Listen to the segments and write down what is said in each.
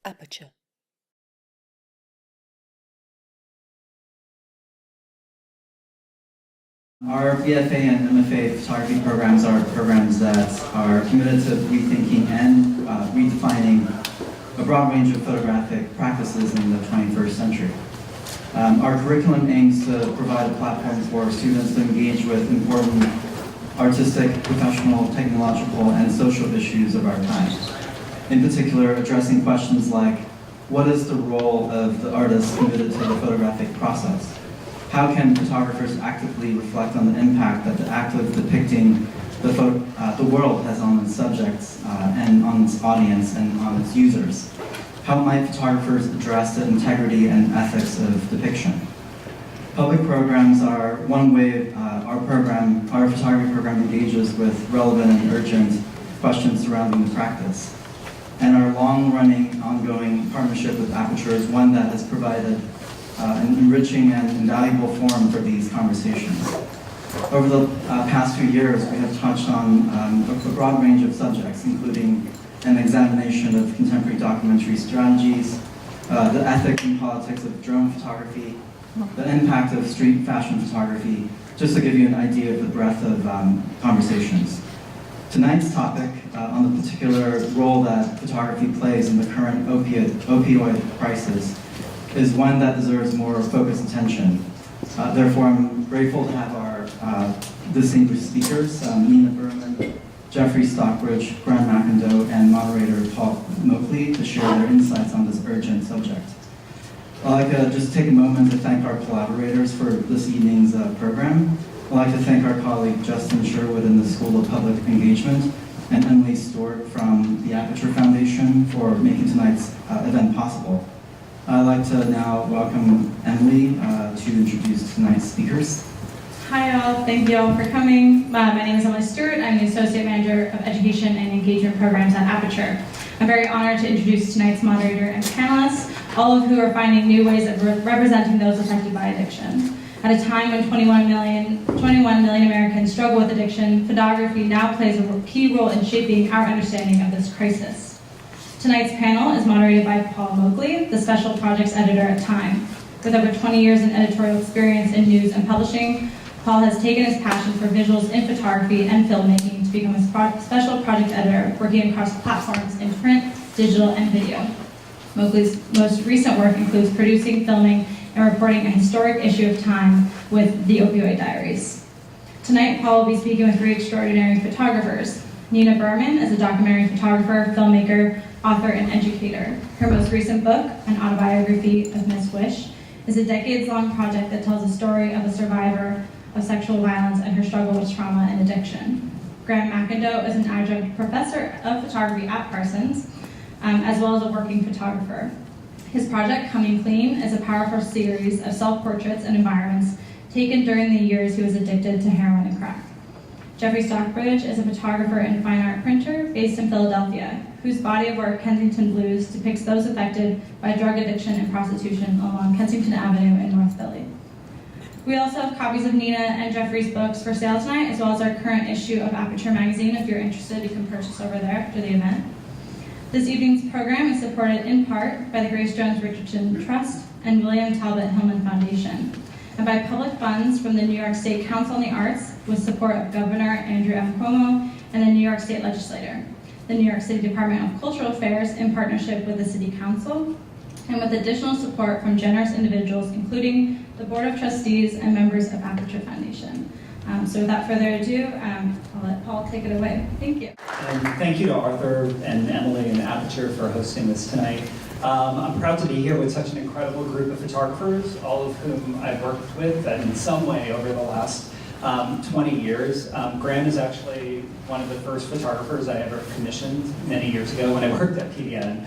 Aperture. Our BFA and MFA photography programs are programs that are committed to rethinking and redefining a broad range of photographic practices in the 21st century. Our curriculum aims to provide a platform for students to engage with important artistic, professional, technological, and social issues of our time. In particular, addressing questions like, what is the role of the artist committed to the photographic process? How can photographers actively reflect on the impact that the act of depicting the world has on its subjects and on its audience and on its users? How might photographers address the integrity and ethics of depiction? Public programs are one way our photography program engages with relevant and urgent questions surrounding the practice. And our long-running, ongoing partnership with Aperture is one that has provided an enriching and invaluable forum for these conversations. Over the past few years, we have touched on a broad range of subjects, including an examination of contemporary documentary strategies, the ethics and politics of drone photography, the impact of street fashion photography, just to give you an idea of the breadth of conversations. Tonight's topic on the particular role that photography plays in the current opioid crisis is one that deserves more focused attention. Therefore, I'm grateful to have our distinguished speakers, Nina Berman, Jeffrey Stockbridge, Graham MacIndoe, and moderator Paul Moakley to share their insights on this urgent subject. I'd like to just take a moment to thank our collaborators for this evening's program. I'd like to thank our colleague Justin Sherwood in the School of Public Engagement and Emily Stewart from the Aperture Foundation for making tonight's event possible. I'd like to now welcome Emily to introduce tonight's speakers. Hi all, thank you all for coming. My name is Emily Stewart. I'm the Associate Manager of Education and Engagement Programs at Aperture. I'm very honored to introduce tonight's moderator and panelists, all of who are finding new ways of representing those affected by addiction. At a time when 21 million Americans struggle with addiction, photography now plays a key role in shaping our understanding of this crisis. Tonight's panel is moderated by Paul Moakley, the Special Projects Editor at Time. With over 20 years in editorial experience in news and publishing, Paul has taken his passion for visuals in photography and filmmaking to become a special project editor, working across platforms in print, digital, and video. Moakley's most recent work includes producing, filming, and reporting a historic issue of Time with the Opioid Diaries. Tonight, Paul will be speaking with three extraordinary photographers. Nina Berman is a documentary photographer, filmmaker, author, and educator. Her most recent book, An Autobiography of Miss Wish, is a decades-long project that tells the story of a survivor of sexual violence and her struggle with trauma and addiction. Graham McIndoe is an adjunct professor of photography at Parsons, as well as a working photographer. His project, Coming Clean, is a powerful series of self-portraits and environments taken during the years he was addicted to heroin and crack. Jeffrey Stockbridge is a photographer and fine art printer based in Philadelphia, whose body of work, Kensington Blues, depicts those affected by drug addiction and prostitution along Kensington Avenue in North Philly. We also have copies of Nina and Jeffrey's books for sale tonight, as well as our current issue of Aperture magazine. If you're interested, you can purchase over there after the event. This evening's program is supported in part by the Grace Jones Richardson Trust and William Talbot Hillman Foundation, and by public funds from the New York State Council on the Arts, with support of Governor Andrew M. Cuomo and the New York State Legislature, the New York City Department of Cultural Affairs in partnership with the City Council, and with additional support from generous individuals, including the Board of Trustees and members of Aperture Foundation. So without further ado, I'll let Paul take it away. Thank you. And thank you to Arthur and Emily and Aperture for hosting this tonight. I'm proud to be here with such an incredible group of photographers, all of whom I've worked with in some way over the last 20 years. Graham is actually one of the first photographers I ever commissioned many years ago when I worked at PDN.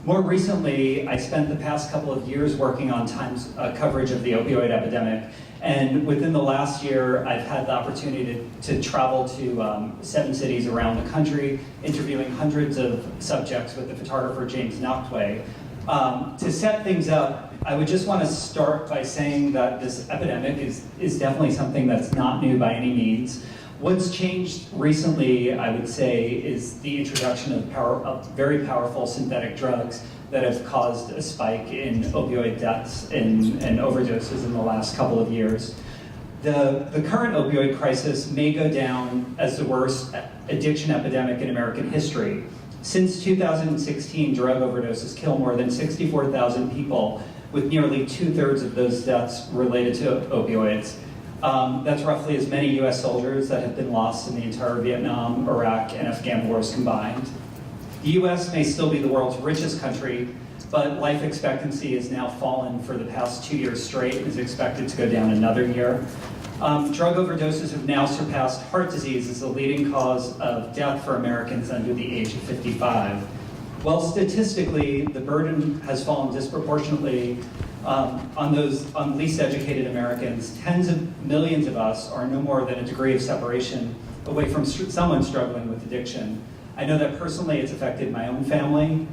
More recently, I spent the past couple of years working on Time's coverage of the opioid epidemic, and within the last year, I've had the opportunity to travel to 7 cities around the country, interviewing hundreds of subjects with the photographer James Nachtwey. To set things up, I would just want to start by saying that this epidemic is definitely something that's not new by any means. What's changed recently, I would say, is the introduction of very powerful synthetic drugs that have caused a spike in opioid deaths and overdoses in the last couple of years. The current opioid crisis may go down as the worst addiction epidemic in American history. Since 2016, drug overdoses kill more than 64,000 people, with nearly 2/3 of those deaths related to opioids. That's roughly as many US soldiers that have been lost in the entire Vietnam, Iraq, and Afghan wars combined. The US may still be the world's richest country, but life expectancy has now fallen for the past 2 years straight and is expected to go down another year. Drug overdoses have now surpassed heart disease as the leading cause of death for Americans under the age of 55. While statistically, the burden has fallen disproportionately on least educated Americans, tens of millions of us are no more than a degree of separation away from someone struggling with addiction. I know that personally it's affected my own family.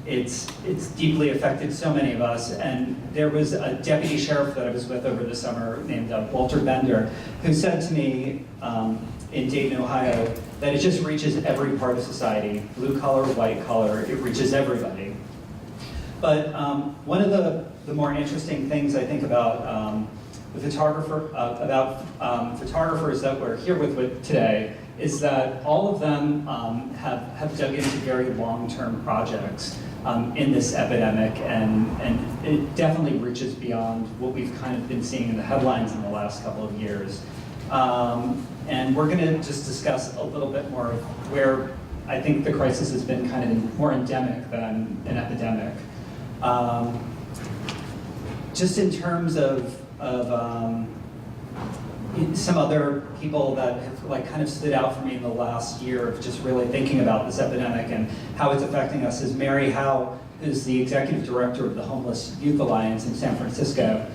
It's deeply affected so many of us, and there was a deputy sheriff that I was with over the summer named Walter Bender, who said to me in Dayton, Ohio, that it just reaches every part of society, blue collar, white collar, it reaches everybody. But one of the more interesting things I think about photographers that we're here with today is that all of them have dug into very long-term projects in this epidemic, and it definitely reaches beyond what we've kind of been seeing in the headlines in the last couple of years. And we're going to just discuss a little bit more of where I think the crisis has been kind of more endemic than an epidemic. Just in terms of some other people that have kind of stood out for me in the last year of just really thinking about this epidemic and how it's affecting us is Mary Howe, who's the executive director of the Homeless Youth Alliance in San Francisco.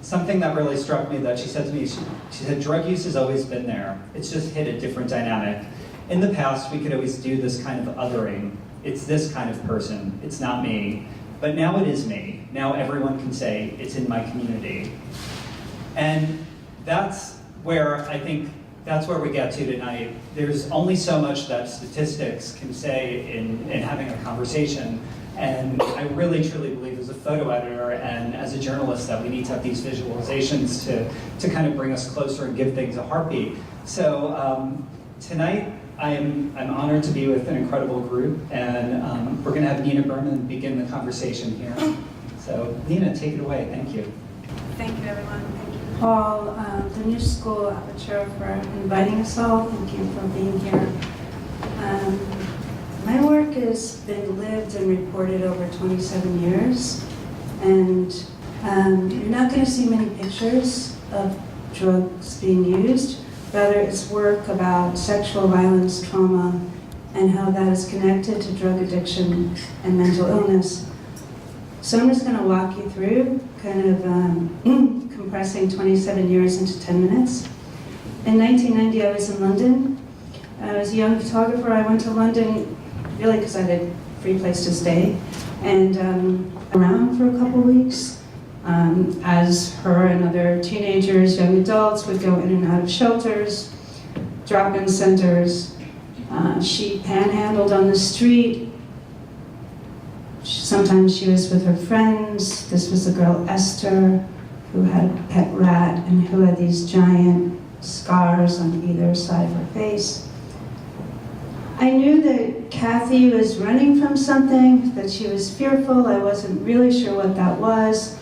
Something that really struck me that she said to me, she said, drug use has always been there. It's just hit a different dynamic. In the past, we could always do this kind of othering. It's this kind of person, it's not me. But now it is me. Now everyone can say, it's in my community. And that's where I think, that's where we get to tonight. There's only so much that statistics can say in having a conversation. And I really, truly believe as a photo editor and as a journalist that we need to have these visualizations to kind of bring us closer and give things a heartbeat. So tonight, I'm honored to be with an incredible group, and we're gonna have Nina Berman begin the conversation here. So Nina, take it away, thank you. Thank you, everyone. Thank you, Paul, the new school, Aperture, for inviting us all. Thank you for being here. My work has been lived and reported over 27 years, and you're not going to see many pictures of drugs being used. Rather, it's work about sexual violence, trauma, and how that is connected to drug addiction and mental illness. So I'm just going to walk you through, kind of compressing 27 years into 10 minutes. In 1990, I was in London. I was a young photographer. I went to London really because I had a free place to stay, and around for a couple weeks as her and other teenagers, young adults would go in and out of shelters, drop-in centers. She panhandled on the street. Sometimes she was with her friends. This was the girl Esther, who had a pet rat and who had these giant scars on either side of her face. I knew that Kathy was running from something, that she was fearful. I wasn't really sure what that was.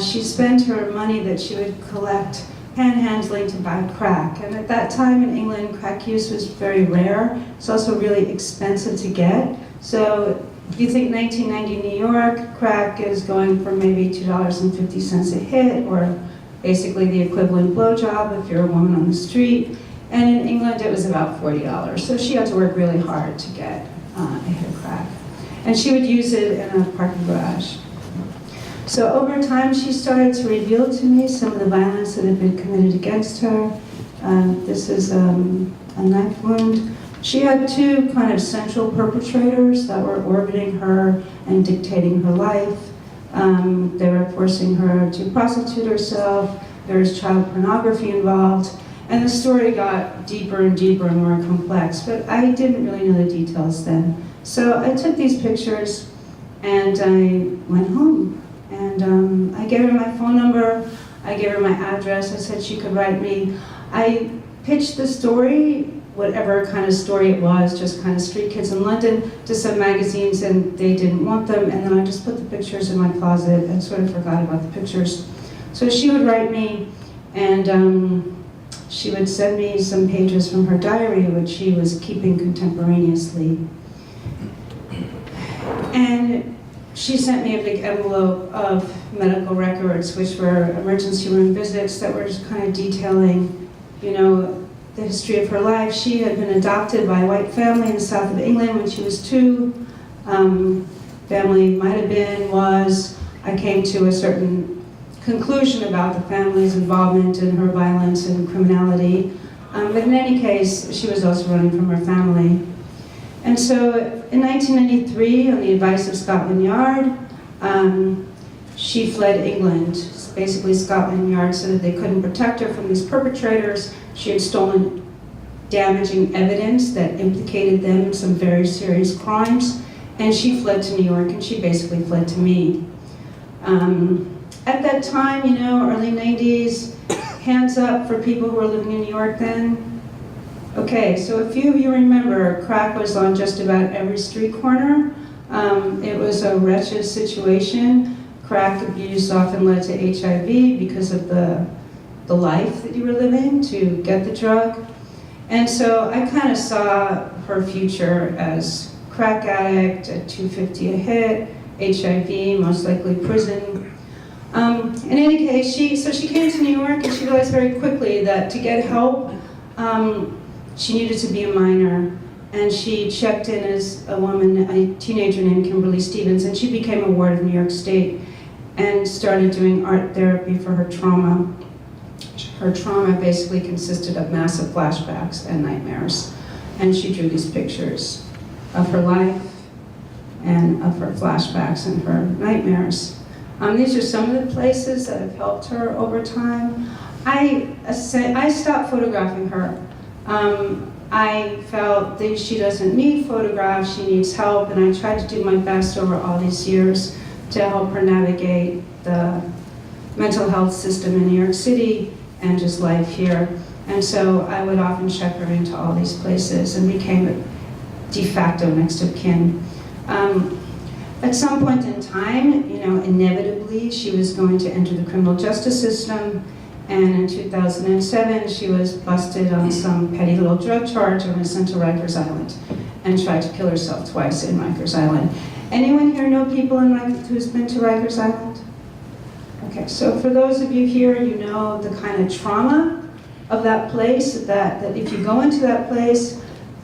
She spent her money that she would collect panhandling to buy crack. And at that time in England, crack use was very rare. It's also really expensive to get. So if you think 1990 New York, crack is going for maybe $2.50 a hit, or basically the equivalent blowjob if you're a woman on the street. And in England, it was about $40. So she had to work really hard to get a hit of crack. And she would use it in a parking garage. So over time, she started to reveal to me some of the violence that had been committed against her. This is a knife wound. She had two kind of central perpetrators that were orbiting her and dictating her life. They were forcing her to prostitute herself. There was child pornography involved. And the story got deeper and deeper and more complex, but I didn't really know the details then. So I took these pictures and I went home. And I gave her my phone number, I gave her my address, I said she could write me. I pitched the story, whatever kind of story it was, just kind of street kids in London, to some magazines, and they didn't want them, and then I just put the pictures in my closet and sort of forgot about the pictures. So she would write me, and she would send me some pages from her diary, which she was keeping contemporaneously. And she sent me a big envelope of medical records, which were emergency room visits that were just kind of detailing, you know, the history of her life. She had been adopted by a white family in the south of England when she was 2. Family might have been, was. I came to a certain conclusion about the family's involvement in her violence and criminality. But in any case, she was also running from her family. And so in 1993, on the advice of Scotland Yard, she fled England. Basically, Scotland Yard said that they couldn't protect her from these perpetrators. She had stolen damaging evidence that implicated them in some very serious crimes. And she fled to New York, and she basically fled to me. At that time, you know, early 90s, hands up for people who were living in New York then. Okay, so a few of you remember crack was on just about every street corner. It was a wretched situation. Crack abuse often led to HIV because of the life that you were living to get the drug. And so I kind of saw her future as crack addict at $250 a hit, HIV, most likely prison. In any case, she came to New York, and she realized very quickly that to get help, she needed to be a minor. And she checked in as a woman, a teenager named Kimberly Stevens, and she became a ward of New York State and started doing art therapy for her trauma. Her trauma basically consisted of massive flashbacks and nightmares. And she drew these pictures of her life and of her flashbacks and her nightmares. These are some of the places that have helped her over time. I stopped photographing her. I felt that she doesn't need photographs, she needs help, and I tried to do my best over all these years to help her navigate the mental health system in New York City and just life here. And so I would often check her into all these places and became a de facto next of kin. At some point in time, you know, inevitably, she was going to enter the criminal justice system, and in 2007, she was busted on some petty little drug charge and was sent to Rikers Island and tried to kill herself twice in Rikers Island. Anyone here know people who's been to Rikers Island? Okay, so for those of you here, you know the kind of trauma of that place, that if you go into that place,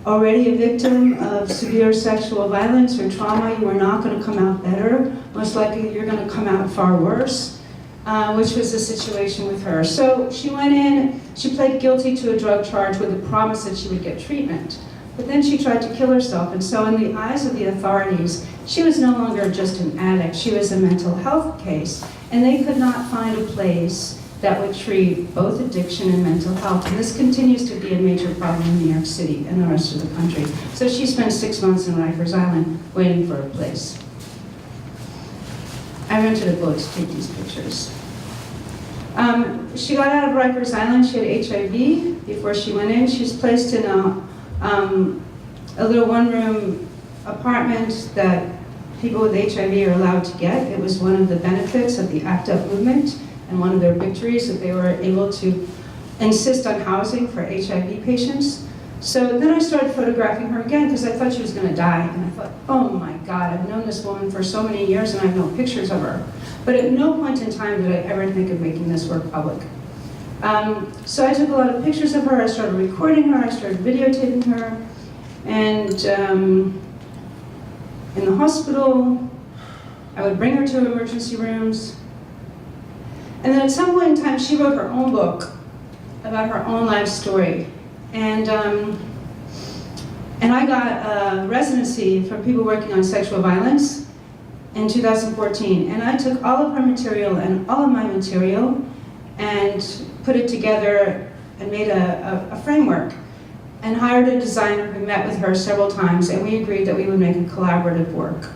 already a victim of severe sexual violence or trauma, you are not going to come out better. Most likely you're going to come out far worse, which was the situation with her. So she went in, she pled guilty to a drug charge with the promise that she would get treatment. But then she tried to kill herself, and so in the eyes of the authorities, she was no longer just an addict, she was a mental health case, and they could not find a place that would treat both addiction and mental health. And this continues to be a major problem in New York City and the rest of the country. So she spent 6 months in Rikers Island waiting for a place. I rented a boat to take these pictures. She got out of Rikers Island, she had HIV before she went in. She was placed in a little one-room apartment that people with HIV are allowed to get. It was one of the benefits of the ACT UP movement, and one of their victories that they were able to insist on housing for HIV patients. So then I started photographing her again because I thought she was going to die. And I thought, oh my God, I've known this woman for so many years and I have no pictures of her. But at no point in time did I ever think of making this work public. So I took a lot of pictures of her, I started recording her, I started videotaping her. And in the hospital, I would bring her to emergency rooms. And then at some point in time, she wrote her own book about her own life story. And I got a residency from people working on sexual violence in 2014. And I took all of her material and all of my material and put it together and made a framework and hired a designer who met with her several times, and we agreed that we would make a collaborative work.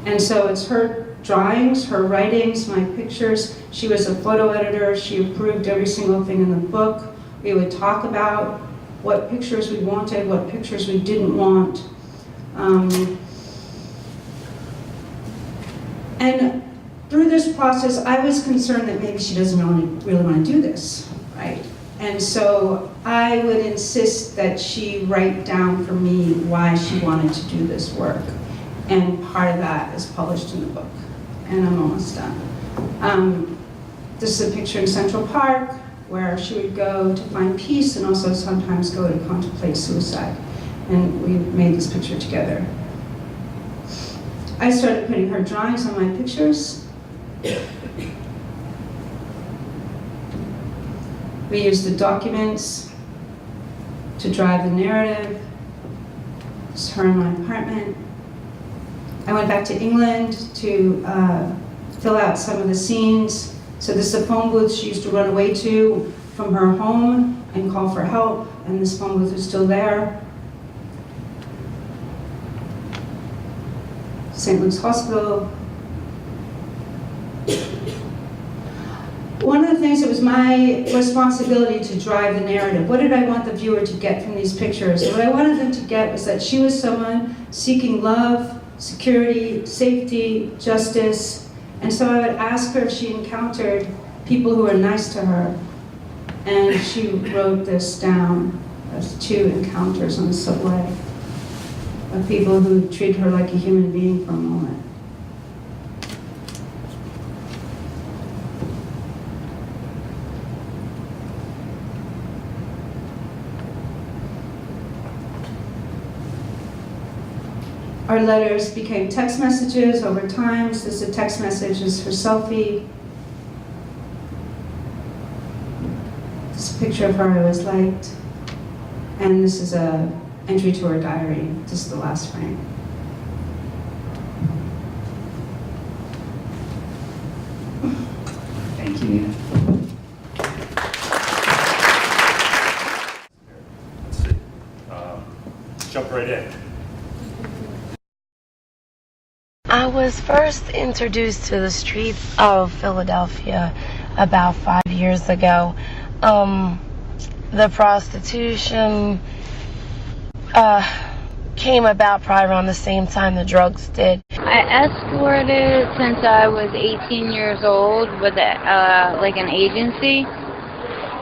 And so it's her drawings, her writings, my pictures. She was a photo editor. She approved every single thing in the book. We would talk about what pictures we wanted, what pictures we didn't want. And through this process, I was concerned that maybe she doesn't really want to do this, right? And so I would insist that she write down for me why she wanted to do this work. And part of that is published in the book. And I'm almost done. This is a picture in Central Park where she would go to find peace and also sometimes go to contemplate suicide. And we made this picture together. I started putting her drawings on my pictures. We used the documents to drive the narrative. It's her in my apartment. I went back to England to fill out some of the scenes. So this is a phone booth she used to run away to from her home and call for help, and this phone booth is still there. St. Luke's Hospital. One of the things that was my responsibility to drive the narrative, what did I want the viewer to get from these pictures? And what I wanted them to get was that she was someone seeking love, security, safety, justice. And so I would ask her if she encountered people who were nice to her. And she wrote this down as 2 encounters on the subway of people who treat her like a human being for a moment. Our letters became text messages over time. So this is a text message, this is her selfie. This is a picture of her I always liked. And this is a entry to her diary. This is the last frame. Thank you, Nina. Let's see. Jump right in. I was first introduced to the streets of Philadelphia about 5 years ago. The prostitution came about probably around the same time the drugs did. I escorted since I was 18 years old with like an agency.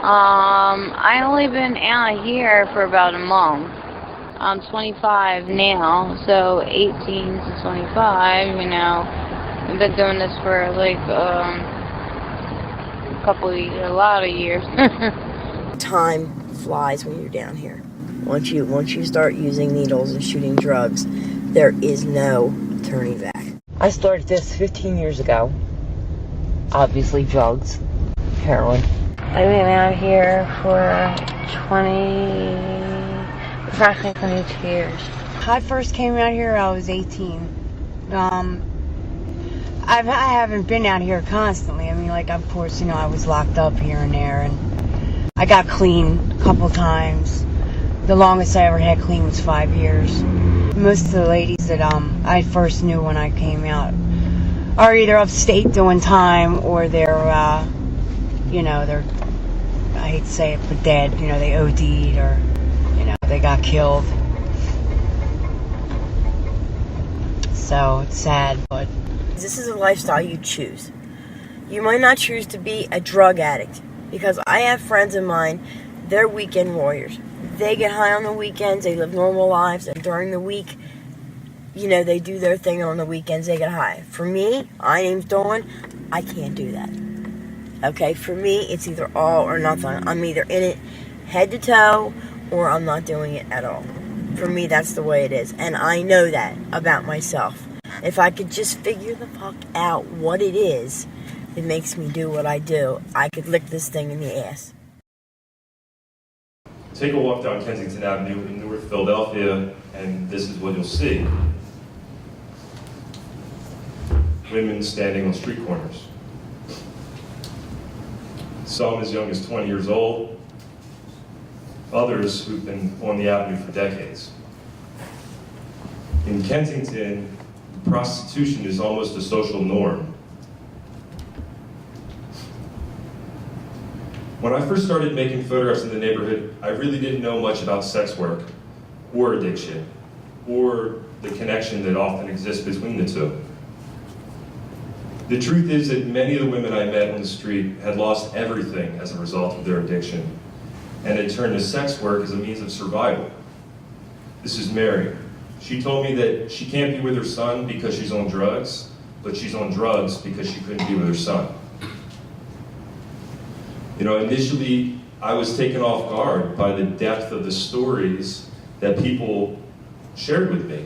I only been out here for about a month. I'm 25 now, so 18 to 25, you know. I've been doing this for like a lot of years. Time flies when you're down here. Once you start using needles and shooting drugs, there is no turning back. I started this 15 years ago. Obviously drugs, heroin. I've been out here for approximately 22 years. I first came out here, I was 18. I haven't been out here constantly. I mean, like, of course, you know, I was locked up here and there, and I got clean a couple times. The longest I ever had clean was 5 years. Most of the ladies that I first knew when I came out are either upstate doing time, or they're, you know, they're, I hate to say it, but dead. You know, they OD'd, or, you know, they got killed. So it's sad, but this is a lifestyle you choose. You might not choose to be a drug addict, because I have friends of mine, they're weekend warriors. They get high on the weekends, they live normal lives, and during the week, you know, they do their thing, and on the weekends they get high. For me, my name's Dawn, I can't do that. Okay, for me, it's either all or nothing. I'm either in it head to toe, or I'm not doing it at all. For me, that's the way it is, and I know that about myself. If I could just figure the fuck out what it is that makes me do what I do, I could lick this thing in the ass. Take a walk down Kensington Avenue in North Philadelphia, and this is what you'll see. Women standing on street corners. Some as young as 20 years old, others who've been on the avenue for decades. In Kensington, prostitution is almost a social norm. When I first started making photographs in the neighborhood, I really didn't know much about sex work, or addiction, or the connection that often exists between the two. The truth is that many of the women I met on the street had lost everything as a result of their addiction, and had turned to sex work as a means of survival. This is Mary. She told me that she can't be with her son because she's on drugs, but she's on drugs because she couldn't be with her son. You know, initially, I was taken off guard by the depth of the stories that people shared with me.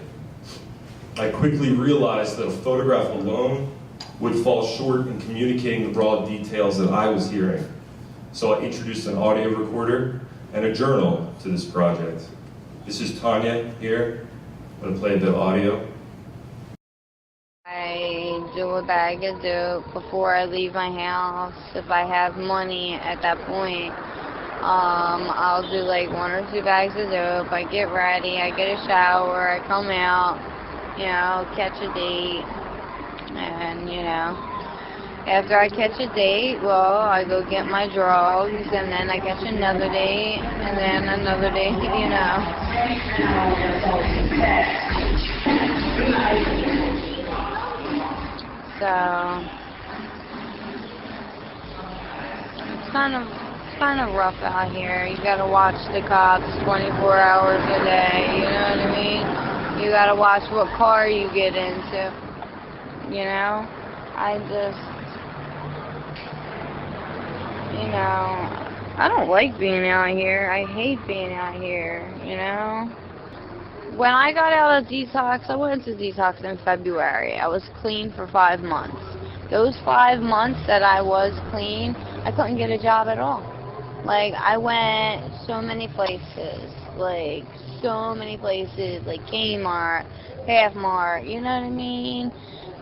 I quickly realized that a photograph alone would fall short in communicating the broad details that I was hearing. So I introduced an audio recorder and a journal to this project. This is Tanya here. I'm gonna play a bit of audio. I do a bag of dope before I leave my house. If I have money at that point, I'll do like 1 or 2 bags of dope. I get ready, I get a shower, I come out, you know, catch a date, and you know, after I catch a date, well, I go get my drugs, and then I catch another date, and then another date, you know. So it's kind of rough out here. You gotta watch the cops 24 hours a day, you know what I mean? You gotta watch what car you get into, you know? You know, I don't like being out here. I hate being out here, you know? When I got out of detox, I went into detox in February. I was clean for 5 months. Those 5 months that I was clean, I couldn't get a job at all. Like, I went so many places, like Kmart, Half Mart, you know what I mean?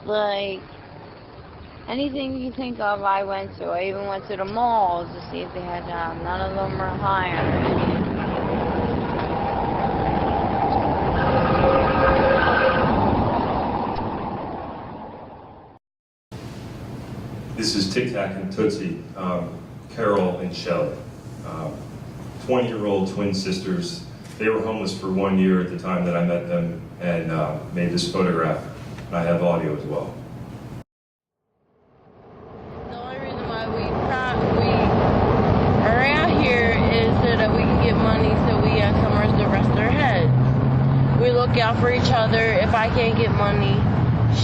Like, anything you think of, I went to. I even went to the malls to see if they had jobs. None of them were hiring. This is Tic Tac and Tootsie, Carol and Shelley, 20-year-old twin sisters. They were homeless for 1 year at the time that I met them, and made this photograph. And I have audio as well. The only reason why we are out here is so that we can get money so we have somewhere to rest our head. We look out for each other. If I can't get money,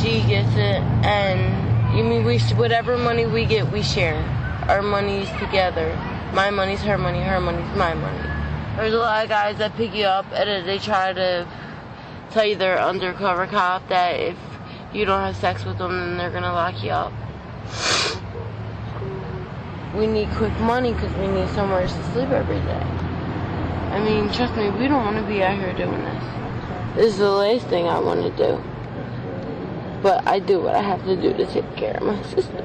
she gets it, and whatever money we get, we share. Our money's together. My money's her money, her money's my money. There's a lot of guys that pick you up and they try to tell you they're undercover cop, that if you don't have sex with them, then they're gonna lock you up. We need quick money because we need somewhere to sleep every day. I mean, trust me, we don't want to be out here doing this. This is the last thing I want to do. But I do what I have to do to take care of my sister.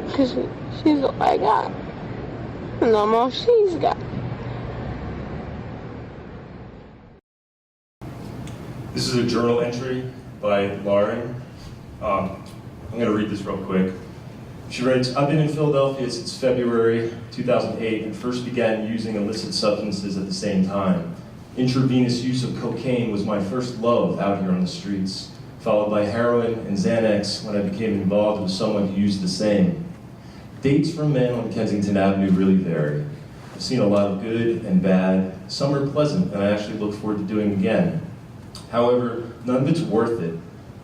Because she's all I got. And I'm all she's got. This is a journal entry by Lauren. I'm going to read this real quick. She writes, I've been in Philadelphia since February 2008 and first began using illicit substances at the same time. Intravenous use of cocaine was my first love out here on the streets, followed by heroin and Xanax when I became involved with someone who used the same. Dates from men on Kensington Avenue really vary. I've seen a lot of good and bad. Some are pleasant, and I actually look forward to doing again. However, none of it's worth it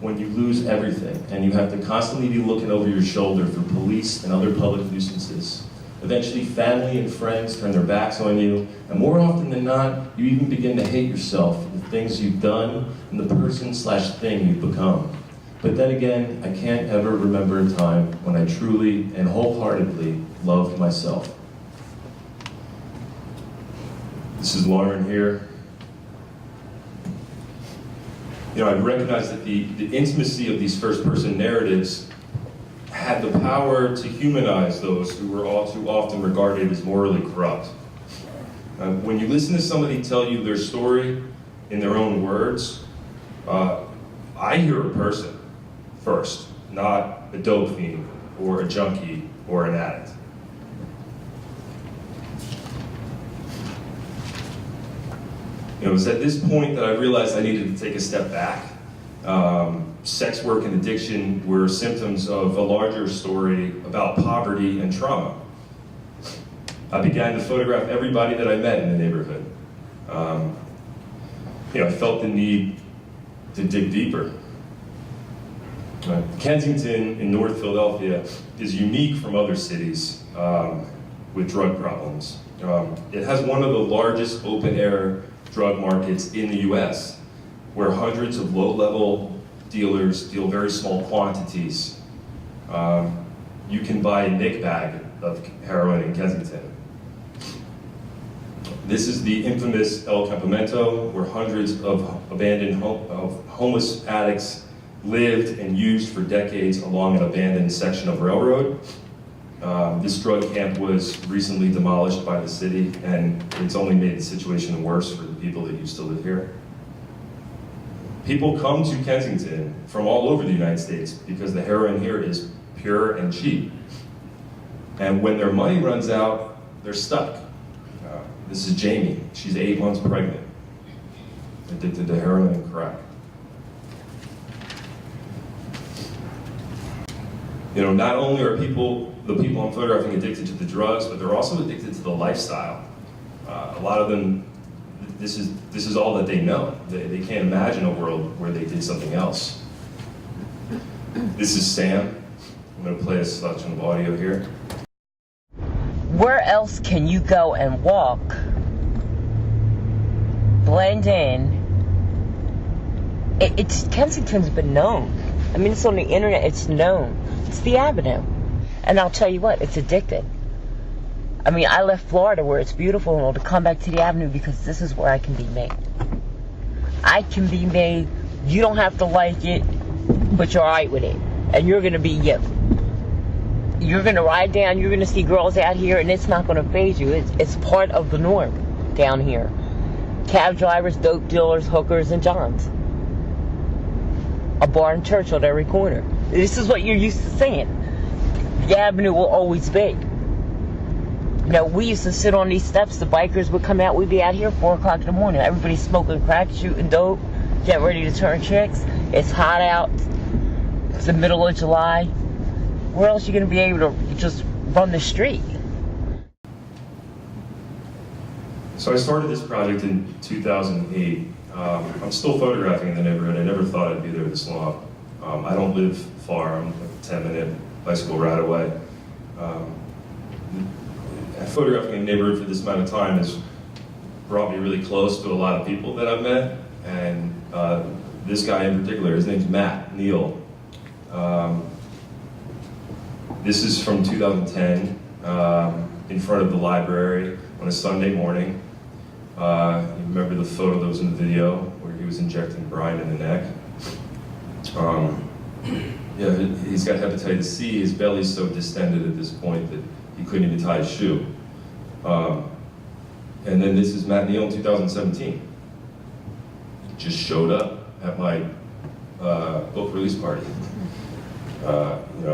when you lose everything and you have to constantly be looking over your shoulder for police and other public nuisances. Eventually, family and friends turn their backs on you, and more often than not, you even begin to hate yourself for the things you've done and the person/thing you've become. But then again, I can't ever remember a time when I truly and wholeheartedly loved myself. This is Lauren here. You know, I recognize that the intimacy of these first-person narratives had the power to humanize those who were all too often regarded as morally corrupt. When you listen to somebody tell you their story in their own words, I hear a person first, not a dope fiend or a junkie or an addict. It was at this point that I realized I needed to take a step back. Sex work and addiction were symptoms of a larger story about poverty and trauma. I began to photograph everybody that I met in the neighborhood. I felt the need to dig deeper. Kensington in North Philadelphia is unique from other cities with drug problems. It has one of the largest open-air drug markets in the US, where hundreds of low-level dealers deal very small quantities. You can buy a Nick bag of heroin in Kensington. This is the infamous El Campamento, where hundreds of abandoned homeless addicts lived and used for decades along an abandoned section of railroad. This drug camp was recently demolished by the city, and it's only made the situation worse for the people that used to live here. People come to Kensington from all over the United States because the heroin here is pure and cheap. And when their money runs out, they're stuck. This is Jamie. She's 8 months pregnant, addicted to heroin and crack. Not only are the people I'm photographing addicted to the drugs, but they're also addicted to the lifestyle. A lot of them, this is all that they know. They can't imagine a world where they did something else. This is Sam. I'm going to play a selection of audio here. Where else can you go and walk, blend in? Kensington's been known. I mean, it's on the internet, it's known. It's the Avenue. And I'll tell you what, it's addicting. I mean, I left Florida where it's beautiful and all to come back to the Avenue because this is where I can be made. I can be made, you don't have to like it, but you're alright with it. And you're gonna be you. You're gonna ride down, you're gonna see girls out here, and it's not gonna faze you. It's part of the norm down here. Cab drivers, dope dealers, hookers, and johns. A bar and church on every corner. This is what you're used to seeing. The Avenue will always be. We used to sit on these steps, the bikers would come out, we'd be out here 4 o'clock in the morning. Everybody's smoking crack, shooting dope, getting ready to turn tricks. It's hot out. It's the middle of July. Where else are you going to be able to just run the street? So I started this project in 2008. I'm still photographing in the neighborhood. I never thought I'd be there this long. I don't live far. I'm like a 10-minute bicycle ride away. Photographing in the neighborhood for this amount of time has brought me really close to a lot of people that I've met. And this guy in particular, his name's Matt Neal. This is from 2010, in front of the library on a Sunday morning. You remember the photo that was in the video where he was injecting brine in the neck? He's got hepatitis C. His belly's so distended at this point that he couldn't even tie his shoe. And then this is Matt Neal in 2017. Just showed up at my book release party.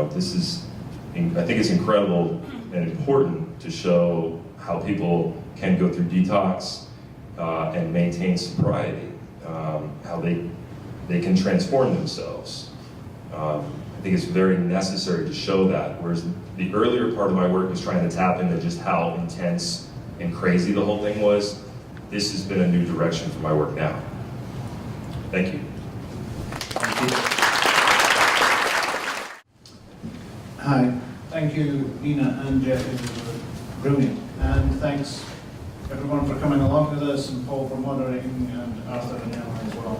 This is, I think it's incredible and important to show how people can go through detox and maintain sobriety, how they can transform themselves. I think it's very necessary to show that, whereas the earlier part of my work was trying to tap into just how intense and crazy the whole thing was. This has been a new direction for my work now. Thank you. Hi, thank you, Ina and Jeffrey, you were brilliant. And thanks everyone for coming along with us, and Paul for moderating, and Arthur and Emma as well.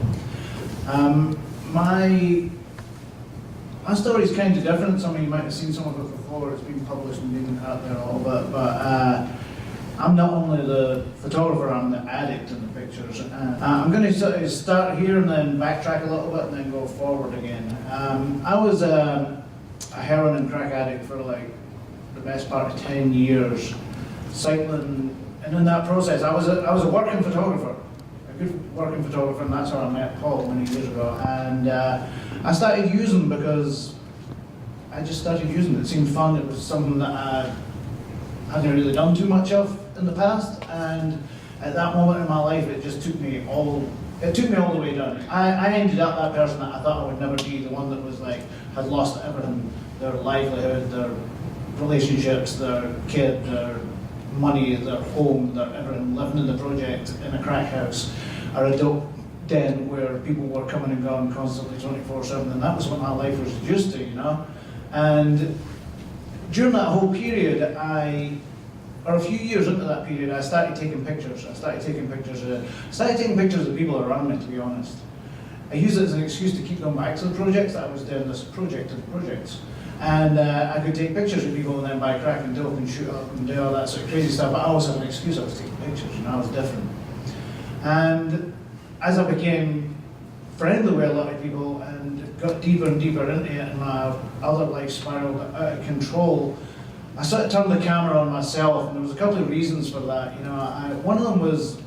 My story is kind of different. Some of you might have seen some of it before. It's been published and been out there a little bit, but I'm not only the photographer, I'm the addict in the pictures. I'm going to start here and then backtrack a little bit and then go forward again. I was a heroin and crack addict for like the best part of 10 years, cycling And in that process, I was a working photographer, a good working photographer, and that's how I met Paul many years ago. And I started using because I just started using it. It seemed fun. It was something that I hadn't really done too much of in the past. And at that moment in my life, it just took me all the way down. I ended up that person that I thought I would never be, the one that was like, had lost everything, their livelihood, their relationships, their kid, their money, their home, their everything, living in the project in a crack house or a dope den where people were coming and going constantly 24/7, and that was what my life was reduced to, you know. And during that whole period, or a few years into that period, I started taking pictures. I started taking pictures of people around me, to be honest. I used it as an excuse to keep going back to the projects that I was doing, this projects. And I could take pictures of people and then buy crack and dope and shoot up and do all that sort of crazy stuff. But I always had an excuse. I was taking pictures, and I was different. And as I became friendly with a lot of people and got deeper and deeper into it, and my other life spiraled out of control, I sort of turned the camera on myself, and there was a couple of reasons for that. You know, one of them was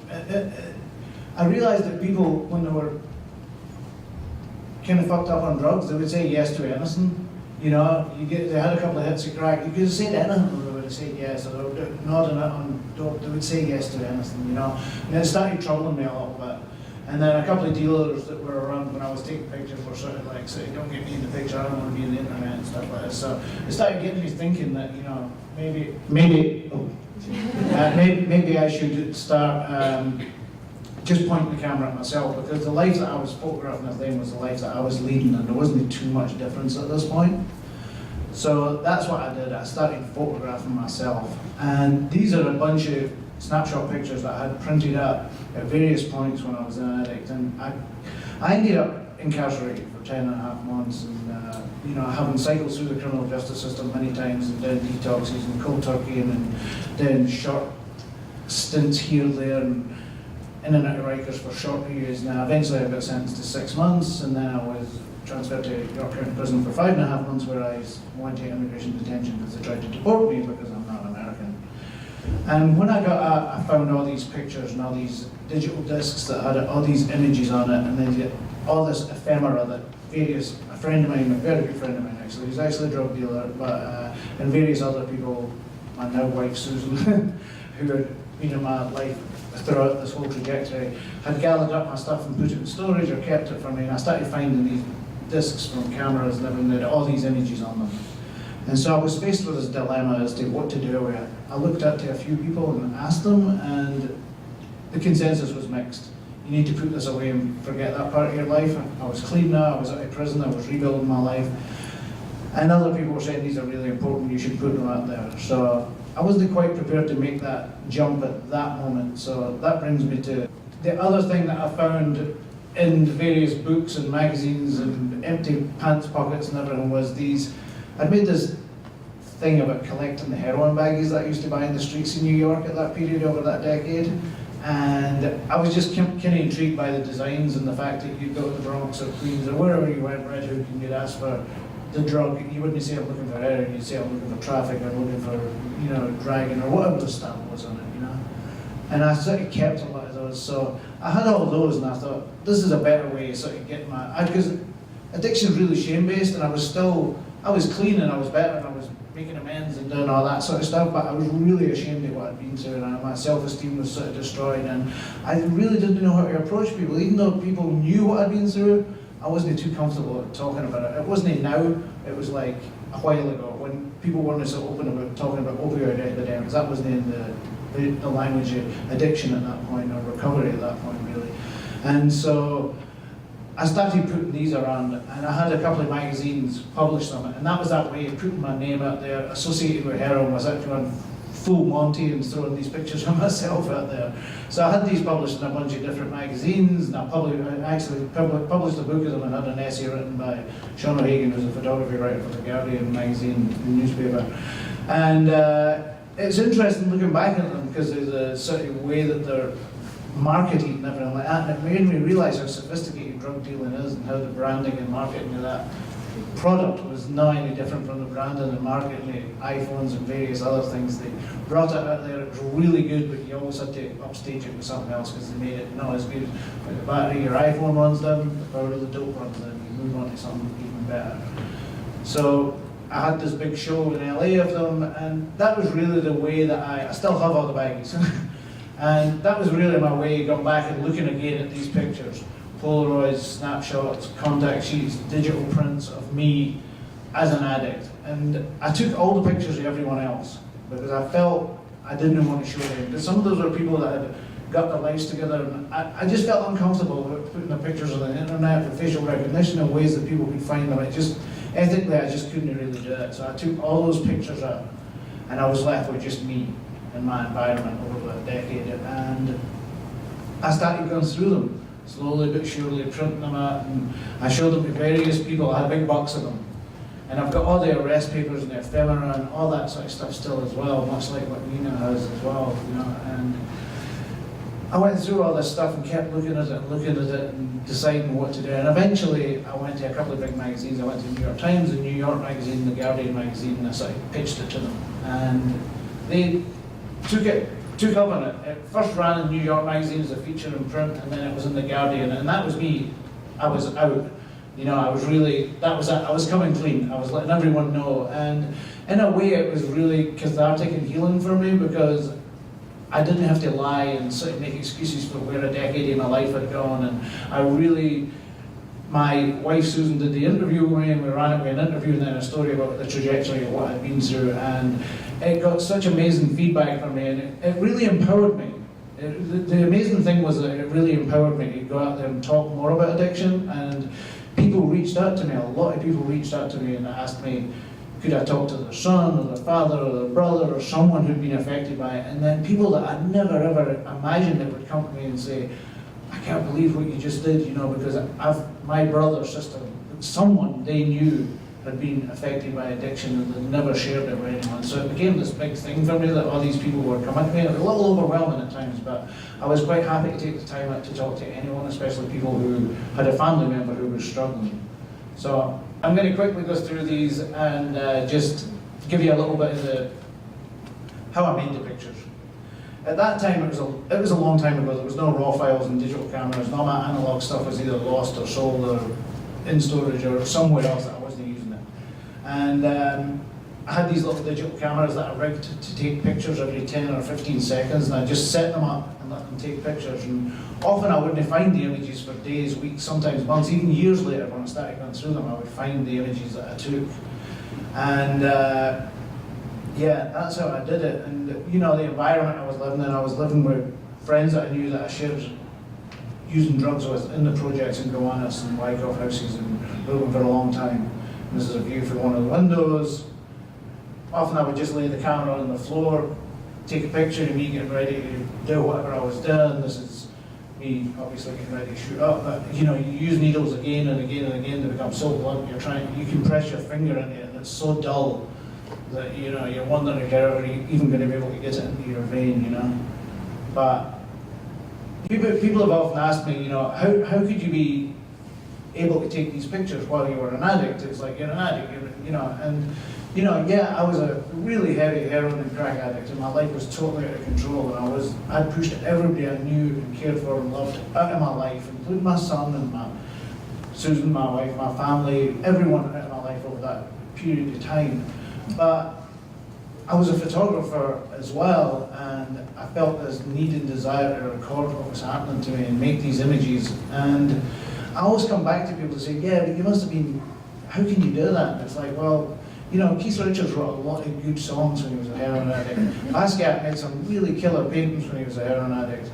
I realized that people, when they were kind of fucked up on drugs, they would say yes to anything. You know, they had a couple of hits of crack, you could say anything, and they would say yes, or they were nodding it on dope, they would say yes to anything, you know. And it started troubling me a little bit. And then a couple of dealers that were around when I was taking pictures were sort of like saying, don't get me in the picture, I don't want to be on the internet and stuff like this. So it started getting me thinking that, you know, maybe I should start just pointing the camera at myself, because the life that I was photographing at then was the life that I was leading, and there wasn't too much difference at this point. So that's what I did. I started photographing myself, and these are a bunch of snapshot pictures that I had printed up at various points when I was an addict, and I ended up incarcerated for 10.5 months, and you know, having cycled through the criminal justice system many times and done detoxes and cold turkey and then short stints here, there, and in and out of Rikers for short periods. Now, eventually I got sentenced to 6 months, and then I was transferred to York County Prison for 5.5 months, where I went to immigration detention because they tried to deport me because I'm not American. And when I got out, I found all these pictures and all these digital discs that had all these images on it, and then all this ephemera that a friend of mine, a very good friend of mine actually, he's actually a drug dealer, but and various other people, my now wife Susan, who had been in my life throughout this whole trajectory, had gathered up my stuff and put it in storage or kept it for me, and I started finding these discs from cameras and everything that had all these images on them. And so I was faced with this dilemma as to what to do with it. I looked up to a few people and asked them, and the consensus was mixed. You need to put this away and forget that part of your life. I was clean now, I was out of prison, I was rebuilding my life. And other people were saying these are really important, you should put them out there. So I wasn't quite prepared to make that jump at that moment. So that brings me to the other thing that I found in the various books and magazines and empty pants pockets and everything was I'd made this thing about collecting the heroin baggies that I used to buy in the streets in New York at that period over that decade. And I was just kind of intrigued by the designs and the fact that you'd go to the Bronx or Queens or wherever you went, Red Hook, and you'd ask for the drug. You wouldn't say I'm looking for heroin, you'd say I'm looking for traffic, or looking for, you know, dragon or whatever the stamp was on it, you know. And I sort of kept a lot of those. So I had all of those, and I thought, this is a better way to sort of get because addiction is really shame-based, and I was clean and I was better and I was making amends and doing all that sort of stuff, but I was really ashamed of what I'd been through, and my self-esteem was sort of destroyed, and I really didn't know how to approach people. Even though people knew what I'd been through, I wasn't too comfortable talking about it. It wasn't now, it was like a while ago when people weren't so open about talking about opioid epidemics. That wasn't in the language of addiction at that point, or recovery at that point really. And so I started putting these around, and I had a couple of magazines publish them, and that was that way of putting my name out there, associated with heroin. Was actually on full Monty and throwing these pictures of myself out there. So I had these published in a bunch of different magazines, and I actually published a book of them and had an essay written by Sean O'Hagan, who's a photography writer for the Guardian magazine newspaper. And it's interesting looking back at them because of the sort of way that they're marketed and everything like that, and it made me realise how sophisticated drug dealing is and how the branding and marketing of that product was not any different from the branding and marketing, iPhones and various other things. They brought it out there, it was really good, but you always had to upstage it with something else because they made it not as good. When the battery your iPhone runs down, the power of the dope runs down, you move on to something even better. So I had this big show in LA of them, and that was really the way that I still have all the baggies. And that was really my way of going back and looking again at these pictures. Polaroids, snapshots, contact sheets, digital prints of me as an addict. And I took all the pictures of everyone else because I felt I didn't want to show them. Because some of those were people that had got their lives together, and I just felt uncomfortable with putting the pictures on the internet for facial recognition in ways that people could find them. Ethically, I just couldn't really do it. So I took all those pictures out, and I was left with just me and my environment over a decade. And I started going through them, slowly but surely, printing them out, and I showed them to various people. I had a big box of them. And I've got all the arrest papers and the ephemera and all that sort of stuff still as well, much like what Nina has as well, you know. And I went through all this stuff and kept looking at it and deciding what to do. And eventually I went to a couple of big magazines. I went to New York Times, the New York magazine, the Guardian magazine, and I sort of pitched it to them. And they took up on it. It first ran in New York magazine as a feature in print, and then it was in the Guardian, and that was me. I was out. You know, I was really, that was it. I was coming clean. I was letting everyone know. And in a way it was really cathartic and healing for me because I didn't have to lie and sort of make excuses for where a decade of my life had gone. And I really, my wife Susan did the interview with me, and we ran it with an interview and then a story about the trajectory of what I'd been through. And it got such amazing feedback from me, and it really empowered me. The amazing thing was that it really empowered me to go out there and talk more about addiction. And people reached out to me, a lot of people reached out to me and asked me, could I talk to their son or their father or their brother or someone who'd been affected by it? And then people that I'd never ever imagined that would come to me and say, I can't believe what you just did, you know, because my brother, sister, someone they knew had been affected by addiction and they'd never shared it with anyone. So it became this big thing for me that all these people were coming to me. It was a little overwhelming at times, but I was quite happy to take the time out to talk to anyone, especially people who had a family member who was struggling. So I'm going to quickly go through these and just give you a little bit of how I made the pictures. At that time, it was a long time ago. There was no raw files and digital cameras. All my analog stuff was either lost or sold or in storage or somewhere else that I wasn't using it. And I had these little digital cameras that I rigged to take pictures every 10 or 15 seconds, and I just set them up and let them take pictures. And often I wouldn't find the images for days, weeks, sometimes months, even years later when I started going through them, I would find the images that I took. And yeah, that's how I did it. And you know, the environment I was living with friends that I knew that I shared using drugs with in the projects in Gowanus and Wyckoff houses and living for a long time. And this is a view from one of the windows. Often I would just lay the camera on the floor, take a picture of me getting ready to do whatever I was doing. This is me obviously getting ready to shoot up. But you know, you use needles again and again and again to become so blunt. You can press your finger into it and it's so dull that you know, you're wondering if you're ever even going to be able to get it into your vein, you know. But people have often asked me, you know, how could you be able to take these pictures while you were an addict? It's like you're an addict, you know, and you know, yeah, I was a really heavy heroin and crack addict, and my life was totally out of control, and I'd pushed everybody I knew and cared for and loved out of my life, including my son and Susan, my wife, my family, everyone out of my life over that period of time. But I was a photographer as well, and I felt this need and desire to record what was happening to me and make these images. And I always come back to people to say, yeah, but you must have been, how can you do that? And it's like, well, you know, Keith Richards wrote a lot of good songs when he was a heroin addict. Basquiat made some really killer paintings when he was a heroin addict.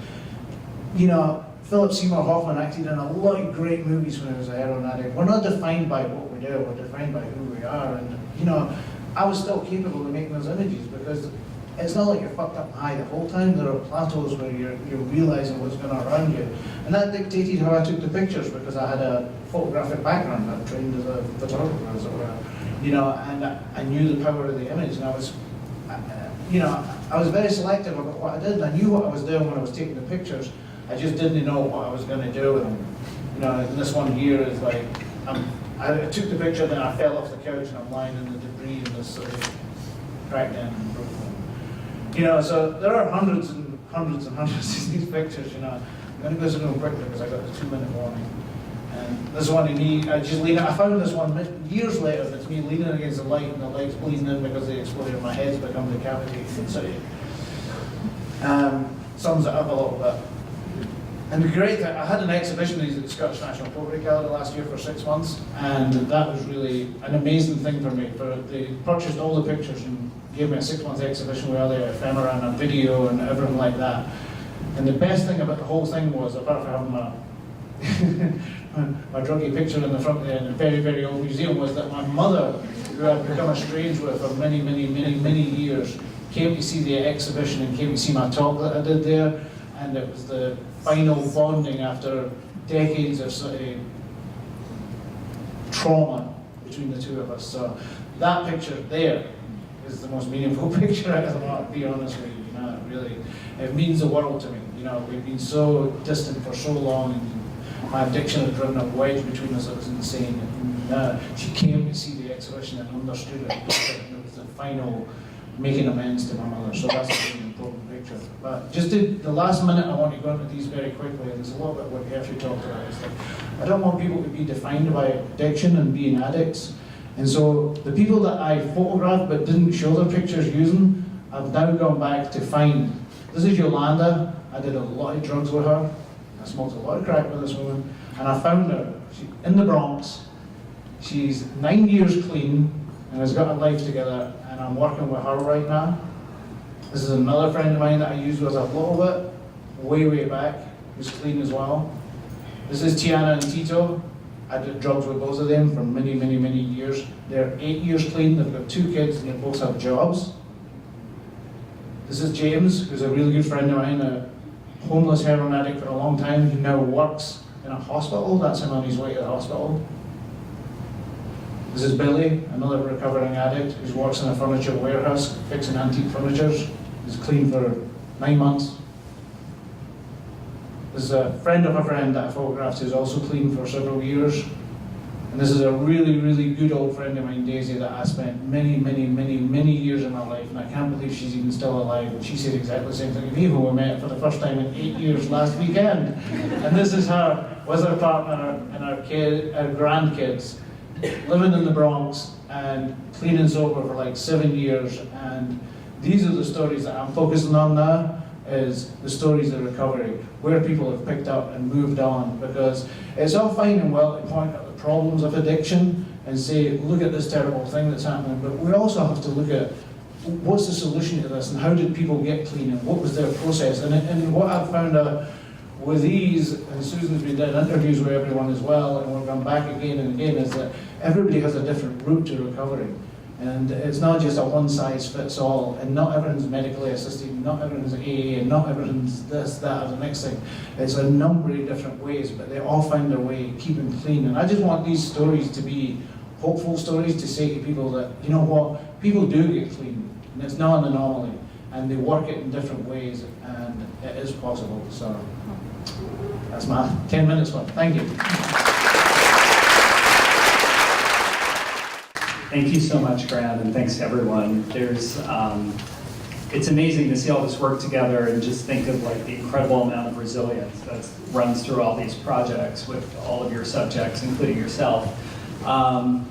You know, Philip Seymour Hoffman acted in a lot of great movies when he was a heroin addict. We're not defined by what we do, we're defined by who we are. And, you know, I was still capable of making those images because it's not like you're fucked up high the whole time. There are plateaus where you're realizing what's going on around you. And that dictated how I took the pictures because I had a photographic background. I trained as a photographer, as it were. You know, and I knew the power of the image, and I was very selective about what I did. I knew what I was doing when I was taking the pictures. I just didn't know what I was going to do with them. You know, and this one here is like, I took the picture, then I fell off the couch and I'm lying in the debris in this sort of cracked in and broken. You know, so there are hundreds and hundreds and hundreds of these pictures, you know. I'm going to go through them quickly because I got the 2-minute warning. And this one of me, I found this one years later, it's me leaning against the light and the light's bleeding in because they exploded, my head's become decapitated. So sums it up a little bit. And the great thing, I had an exhibition at the Scottish National Portrait Gallery last year for 6 months, and that was really an amazing thing for me. They purchased all the pictures and gave me a 6-month exhibition with all the ephemera and a video and everything like that. And the best thing about the whole thing was, apart from having my druggy picture in the front there in a very, very old museum, was that my mother, who I'd become estranged with for many, many, many, many years, came to see the exhibition and came to see my talk that I did there, and it was the final bonding after decades of sort of trauma between the two of us. So that picture there is the most meaningful picture out of the lot, to be honest with you. You know, it means the world to me. You know, we've been so distant for so long, and my addiction had driven a wedge between us that was insane. And she came to see the exhibition and understood it. It was the final making amends to my mother. So that's a really important picture. But just the last minute, I want to go into these very quickly. And it's a little bit what Jeffrey talked about. It's like, I don't want people to be defined by addiction and being addicts. And so the people that I photographed but didn't show their pictures using, I've now gone back to find. This is Yolanda. I did a lot of drugs with her. I smoked a lot of crack with this woman. And I found her in the Bronx. She's 9 years clean and has got her life together. And I'm working with her right now. This is another friend of mine that I used with a little bit, way, way back, who's clean as well. This is Tiana and Tito. I did drugs with both of them for many, many, many years. They're 8 years clean, they've got 2 kids, and they both have jobs. This is James, who's a really good friend of mine, a homeless heroin addict for a long time. He now works in a hospital. That's him on his way to the hospital. This is Billy, another recovering addict who works in a furniture warehouse fixing antique furniture. He's clean for 9 months. This is a friend of a friend that I photographed who's also clean for several years. And this is a really, really good old friend of mine, Daisy, that I spent many, many, many, many years in my life, and I can't believe she's even still alive. And she said exactly the same thing to me when we met for the first time in 8 years last weekend. And this is her with her partner and her grandkids, living in the Bronx and clean and sober for like 7 years. And these are the stories that I'm focusing on now, is the stories of recovery, where people have picked up and moved on. Because it's all fine and well to point out the problems of addiction and say, look at this terrible thing that's happening, but we also have to look at what's the solution to this and how did people get clean and what was their process. And what I've found out with these, and Susan's been doing interviews with everyone as well, and we've gone back again and again, is that everybody has a different route to recovery. And it's not just a one-size-fits-all, and not everyone's medically assisted, not everyone's AA, and not everyone's this, that, or the next thing. It's a number of different ways, but they all find their way, keeping clean. And I just want these stories to be hopeful stories, to say to people that, you know what, people do get clean, and it's not an anomaly, and they work it in different ways, and it is possible. So that's my 10 minutes one. Thank you. Thank you so much, Graham, and thanks to everyone. It's amazing to see all this work together and just think of like the incredible amount of resilience that runs through all these projects with all of your subjects, including yourself. I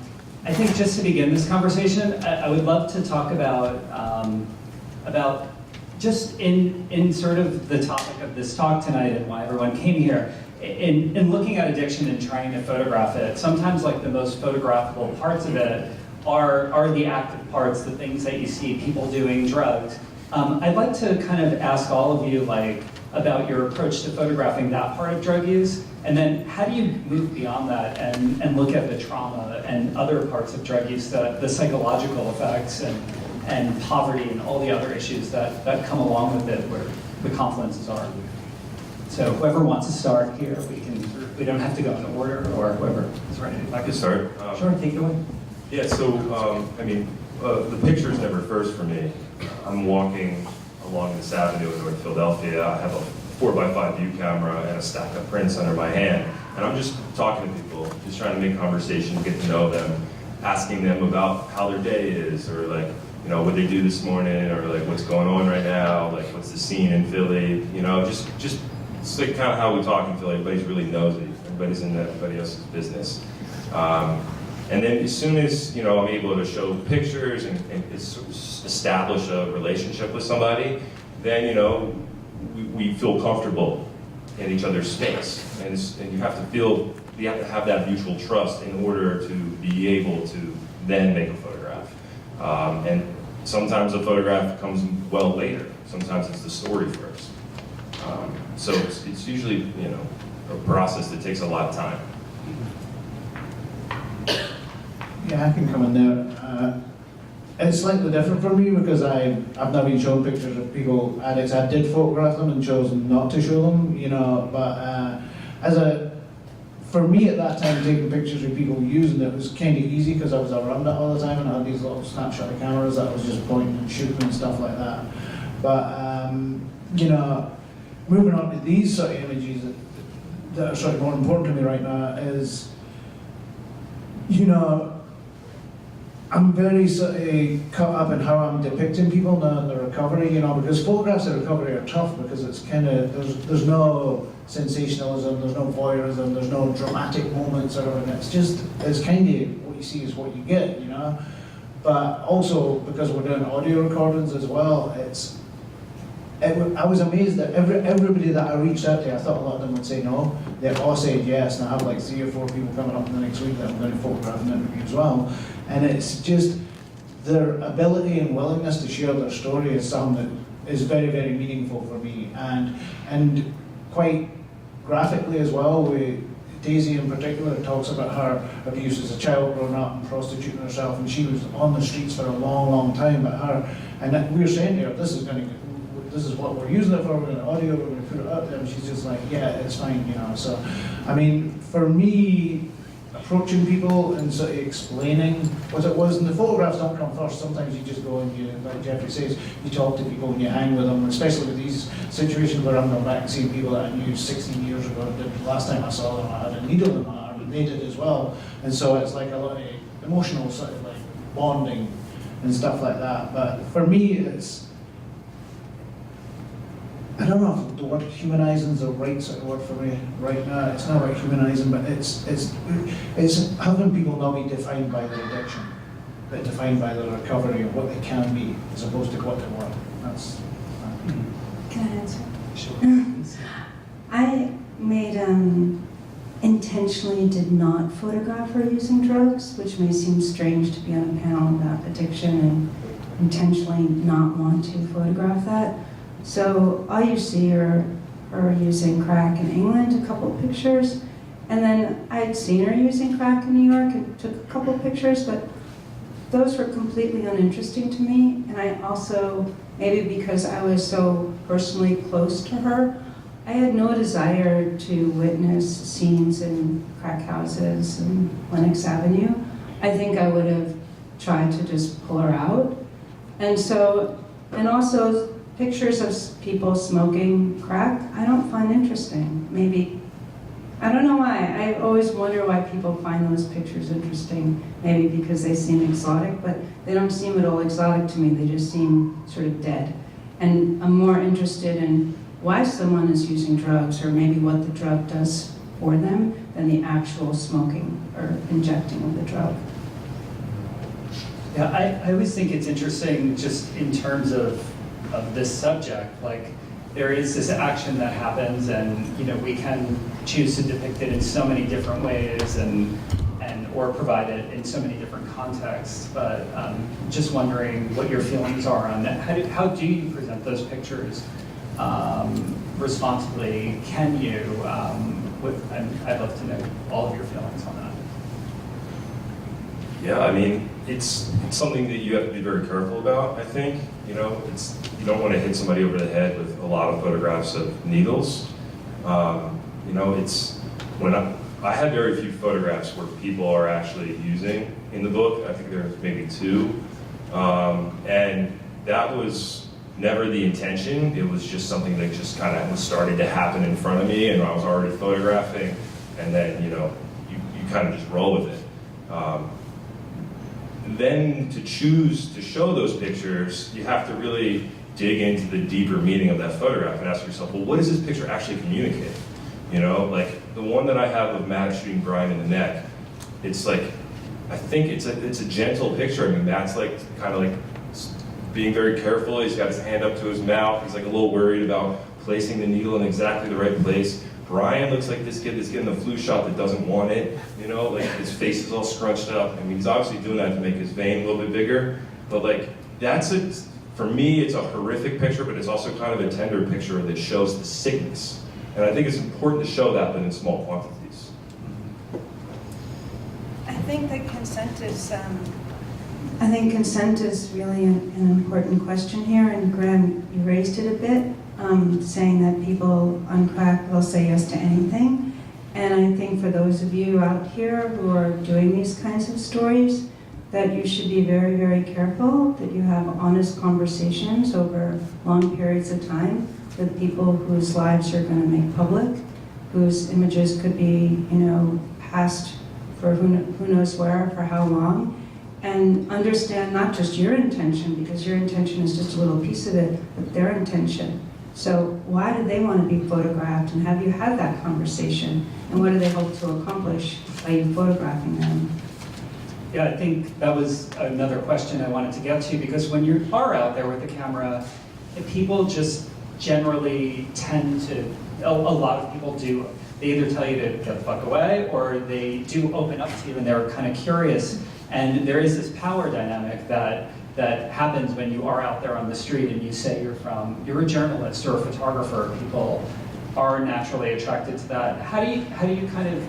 think just to begin this conversation, I would love to talk about just in sort of the topic of this talk tonight and why everyone came here. In looking at addiction and trying to photograph it, sometimes like the most photographable parts of it are the active parts, the things that you see people doing drugs. I'd like to kind of ask all of you like about your approach to photographing that part of drug use, and then how do you move beyond that and look at the trauma and other parts of drug use, the psychological effects and poverty and all the other issues that come along with it, where the confluences are. So whoever wants to start here, we don't have to go in order, or whoever is ready. I can start. Sure, take it away. Yeah, so, the picture's never first for me. I'm walking along this avenue in North Philadelphia. I have a 4x5 view camera and a stack of prints under my hand. And I'm just talking to people, just trying to make conversation, get to know them, asking them about how their day is, or like, you know, what they do this morning, or like what's going on right now, like what's the scene in Philly, you know, just it's like kind of how we talk in Philly. Everybody's really nosy. Everybody's in everybody else's business. And then as soon as, you know, I'm able to show pictures and establish a relationship with somebody, then, you know, we feel comfortable in each other's space. And you have to have that mutual trust in order to be able to then make a photograph. And sometimes a photograph comes well later. Sometimes it's the story first. So it's usually, you know, a process that takes a lot of time. Yeah, I can come in there. It's slightly different for me because I've not been shown pictures of people, addicts. I did photograph them and chose not to show them, you know, but for me at that time, taking pictures of people using it was kind of easy because I was around it all the time and I had these little snapshot cameras that I was just pointing and shooting and stuff like that. But, you know, moving on to these sort of images that are sort of more important to me right now is, you know, I'm very sort of caught up in how I'm depicting people now in the recovery, you know, because photographs of recovery are tough because it's kind of, there's no sensationalism, there's no voyeurism, there's no dramatic moments or anything. It's kind of what you see is what you get, you know. But also because we're doing audio recordings as well, I was amazed that everybody that I reached out to, I thought a lot of them would say no. They all said yes, and I have like 3 or 4 people coming up in the next week that I'm going to photograph and interview as well. And it's just their ability and willingness to share their story is something that is very, very meaningful for me. And quite graphically as well, Daisy in particular talks about her abuse as a child growing up and prostituting herself, and she was on the streets for a long, long time. But we were saying to her, this is what we're using it for, we're going to audio, we're going to put it up there, and she's just like, yeah, it's fine, you know. So, I mean, for me, approaching people and sort of explaining what it was, and the photographs don't come first. Sometimes you just go and you, like Jeffrey says, you talk to people and you hang with them, especially with these situations where I'm going back and seeing people that I knew 16 years ago. The last time I saw them, I had a needle in my arm, and they did as well. And so it's like a lot of emotional sort of like bonding and stuff like that. But for me, I don't know if the word humanizing is the right sort of word for me right now. It's not about humanizing, but it's having people not be defined by their addiction, but defined by their recovery and what they can be, as opposed to what they were. That's. Can I answer? Sure. I intentionally did not photograph her using drugs, which may seem strange to be on a panel about addiction and intentionally not want to photograph that. So all you see are her using crack in England, a couple of pictures, and then I'd seen her using crack in New York and took a couple of pictures, but those were completely uninteresting to me. And I also, maybe because I was so personally close to her, I had no desire to witness scenes in crack houses and Lenox Avenue. I think I would have tried to just pull her out. And also, pictures of people smoking crack, I don't find interesting. Maybe, I don't know why. I always wonder why people find those pictures interesting. Maybe because they seem exotic, but they don't seem at all exotic to me. They just seem sort of dead. And I'm more interested in why someone is using drugs, or maybe what the drug does for them, than the actual smoking or injecting of the drug. Yeah, I always think it's interesting just in terms of this subject. Like, there is this action that happens, and you know, we can choose to depict it in so many different ways or provide it in so many different contexts. But just wondering what your feelings are on that. How do you present those pictures responsibly? Can you? I'd love to know all of your feelings on that. Yeah, I mean, it's something that you have to be very careful about, I think. You know, you don't want to hit somebody over the head with a lot of photographs of needles. You know, when I had very few photographs where people are actually using in the book. I think there's maybe 2. And that was never the intention. It was just something that just kind of started to happen in front of me, and I was already photographing. and then you kind of just roll with it. Then to choose to show those pictures, you have to really dig into the deeper meaning of that photograph and ask yourself, well, what does this picture actually communicate? Like the one that I have of Matt shooting Brian in the neck, it's like, I think it's a gentle picture. I mean, Matt's like kind of like being very careful. He's got his hand up to his mouth. He's like a little worried about placing the needle in exactly the right place. Brian looks like this kid that's getting the flu shot that doesn't want it, like his face is all scrunched up. I mean, he's obviously doing that to make his vein a little bit bigger, but like, for me, it's a horrific picture, but it's also kind of a tender picture that shows the sickness. And I think it's important to show that, but in small quantities. I think that consent is really an important question here, and Graham, you raised it a bit. Saying that people on crack will say yes to anything. And I think for those of you out here who are doing these kinds of stories, that you should be very, very careful, that you have honest conversations over long periods of time with people whose lives you're going to make public, whose images could be, passed for who knows where, for how long. And understand not just your intention, because your intention is just a little piece of it, but their intention. So why do they want to be photographed, and have you had that conversation? And what do they hope to accomplish by you photographing them? Yeah, I think that was another question I wanted to get to, because when you are out there with the camera, people just generally tend to, a lot of people do, they either tell you to get the fuck away, or they do open up to you and they're kind of curious. And there is this power dynamic that happens when you are out there on the street and you say you're a journalist or a photographer. People are naturally attracted to that. How do you kind of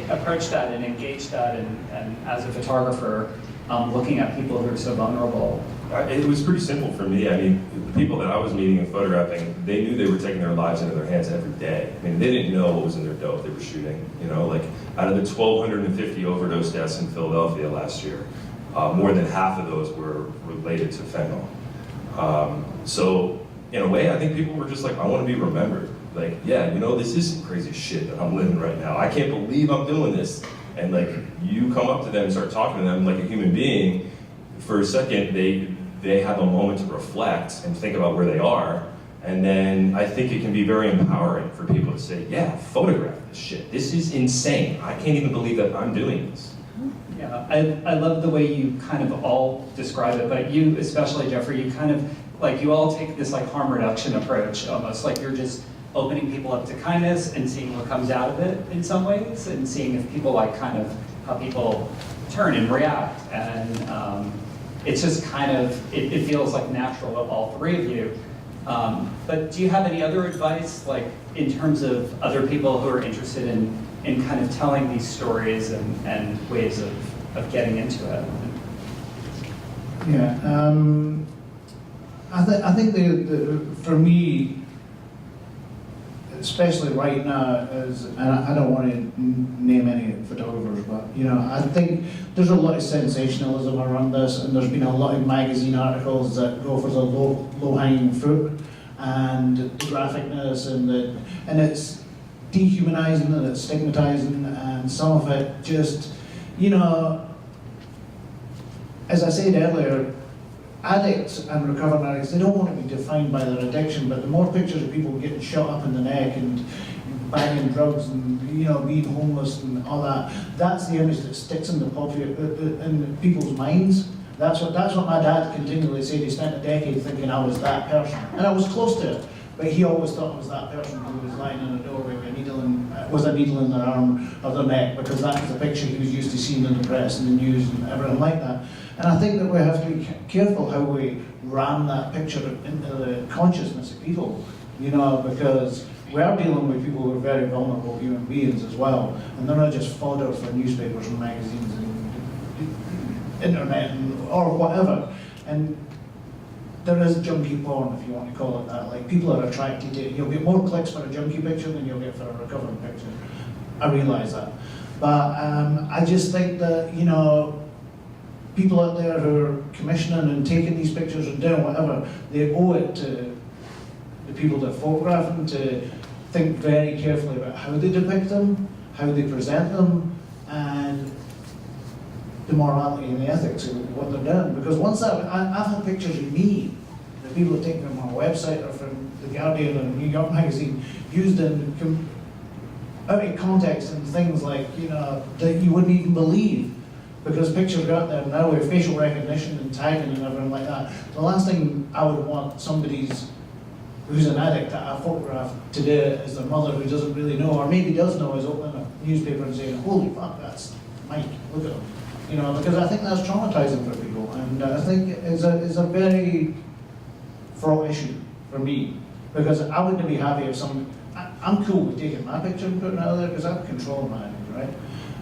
approach that and engage that, and as a photographer, looking at people who are so vulnerable? It was pretty simple for me. I mean, the people that I was meeting and photographing, they knew they were taking their lives into their hands every day. I mean, they didn't know what was in their dope they were shooting. Like out of the 1,250 overdose deaths in Philadelphia last year, more than half of those were related to fentanyl. So in a way, I think people were just like, I want to be remembered. Like, yeah, this is some crazy shit that I'm living right now. I can't believe I'm doing this. And like, you come up to them and start talking to them like a human being. For a second, they have a moment to reflect and think about where they are. And then I think it can be very empowering for people to say, yeah, photograph this shit. This is insane. I can't even believe that I'm doing this. Yeah, I love the way you kind of all describe it, but you, especially Jeffrey, you kind of, like, you all take this like harm reduction approach, almost like you're just opening people up to kindness and seeing what comes out of it in some ways, and seeing if people like kind of how people turn and react. And it's just kind of, it feels like natural of all three of you. But do you have any other advice, like in terms of other people who are interested in kind of telling these stories and ways of getting into it? Yeah, I think for me, especially right now, and I don't want to name any photographers, but I think there's a lot of sensationalism around this, and there's been a lot of magazine articles that go for the low-hanging fruit and the graphicness, and it's dehumanizing and it's stigmatizing, and some of it just, as I said earlier, addicts and recovering addicts, they don't want to be defined by their addiction, but the more pictures of people getting shot up in the neck and banging drugs and being homeless and all that, that's the image that sticks in in people's minds. That's what my dad continually said. He spent a decade thinking I was that person, and I was close to it, but he always thought I was that person who was lying in a doorway with a needle in their arm or their neck, because that was the picture he was used to seeing in the press and the news and everything like that. And I think that we have to be careful how we ram that picture into the consciousness of people, because we are dealing with people who are very vulnerable human beings as well, and they're not just fodder for newspapers and magazines and internet or whatever. And there is junkie porn, if you want to call it that. Like, people are attracted to it. You'll get more clicks for a junkie picture than you'll get for a recovering picture. I realise that. But I just think that, people out there who are commissioning and taking these pictures and doing whatever, they owe it to the people that photograph them to think very carefully about how they depict them, how they present them, and the morality and the ethics of what they're doing. Because once I've had pictures of me that people have taken from my website or from The Guardian or New York Magazine, used in out of context and things like, you know, that you wouldn't even believe, because pictures are out there now with facial recognition and tagging and everything like that. The last thing I would want who's an addict that I photographed today is their mother who doesn't really know, or maybe does know, is opening a newspaper and saying, holy fuck, that's Mike, look at him. You know, because I think that's traumatizing for people, and I think it's a very fraught issue for me, because I wouldn't be happy if I'm cool with taking my picture and putting it out there because I have control of my image, right?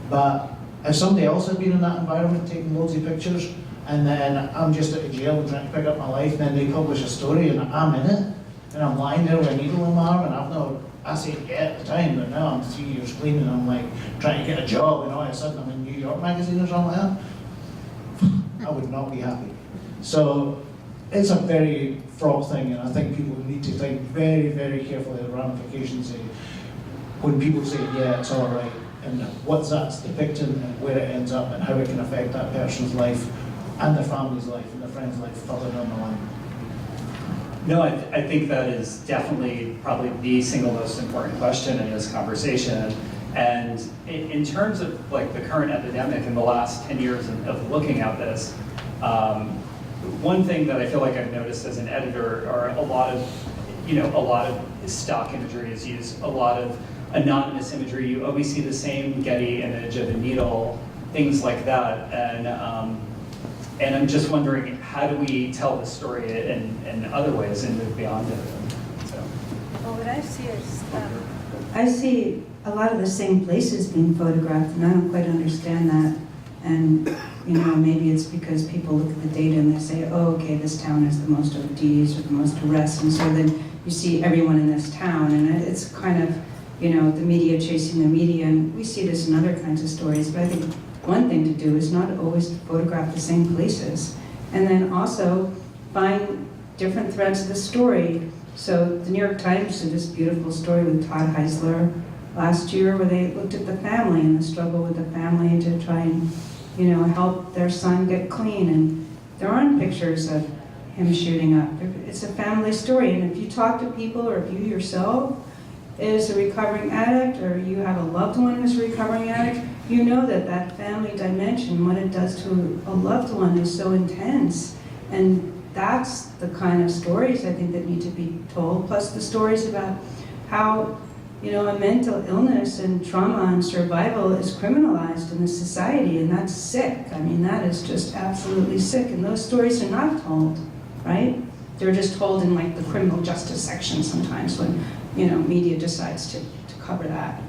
But if somebody else had been in that environment taking loads of pictures, and then I'm just at a jail and trying to pick up my life, then they publish a story and I'm in it, and I'm lying there with a needle in my arm, and I said yeah at the time, but now I'm 3 years clean and I'm like trying to get a job, and all of a sudden I'm in New York Magazine or something like that, I would not be happy. So it's a very fraught thing, and I think people need to think very, very carefully of the ramifications when people say, yeah, it's all right, and what that's depicting and where it ends up and how it can affect that person's life and their family's life and their friend's life further down the line. No, I think that is definitely probably the single most important question in this conversation. And in terms of like the current epidemic in the last 10 years of looking at this, one thing that I feel like I've noticed as an editor are a lot of stock imagery is used, a lot of anonymous imagery. You always see the same Getty image of a needle, things like that. And I'm just wondering, how do we tell the story in other ways and move beyond it? So. Well, what I see is, I see a lot of the same places being photographed, and I don't quite understand that. And you know, maybe it's because people look at the data and they say, oh, okay, this town has the most ODs or the most arrests, and so then you see everyone in this town, and it's kind of, you know, the media chasing the media, and we see this in other kinds of stories, but I think one thing to do is not always photograph the same places, and then also find different threads of the story. So the New York Times did this beautiful story with Todd Heisler last year where they looked at the family and the struggle with the family to try and, you know, help their son get clean, and there aren't pictures of him shooting up. It's a family story, and if you talk to people, or if you yourself is a recovering addict, or you have a loved one who's a recovering addict, you know that that family dimension, what it does to a loved one, is so intense. And that's the kind of stories I think that need to be told, plus the stories about how, you know, a mental illness and trauma and survival is criminalized in this society, and that's sick. I mean, that is just absolutely sick, and those stories are not told, right? They're just told in like the criminal justice section sometimes when, you know, media decides to cover that.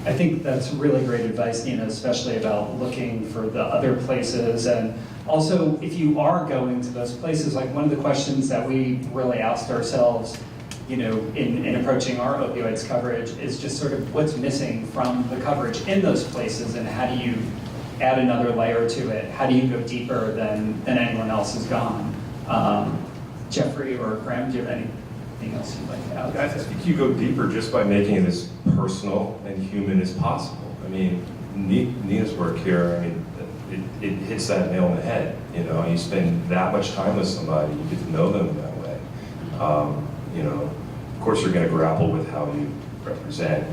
I think that's really great advice, Nina, especially about looking for the other places. And also, if you are going to those places, like one of the questions that we really asked ourselves, you know, in approaching our opioids coverage is just sort of what's missing from the coverage in those places, and how do you add another layer to it? How do you go deeper than anyone else has gone? Jeffrey or Graham, do you have anything else you'd like to add? I think you go deeper just by making it as personal and human as possible. I mean, Nina's work here, I mean, it hits that nail on the head. You know, you spend that much time with somebody, you get to know them in that way. You know, of course you're going to grapple with how you represent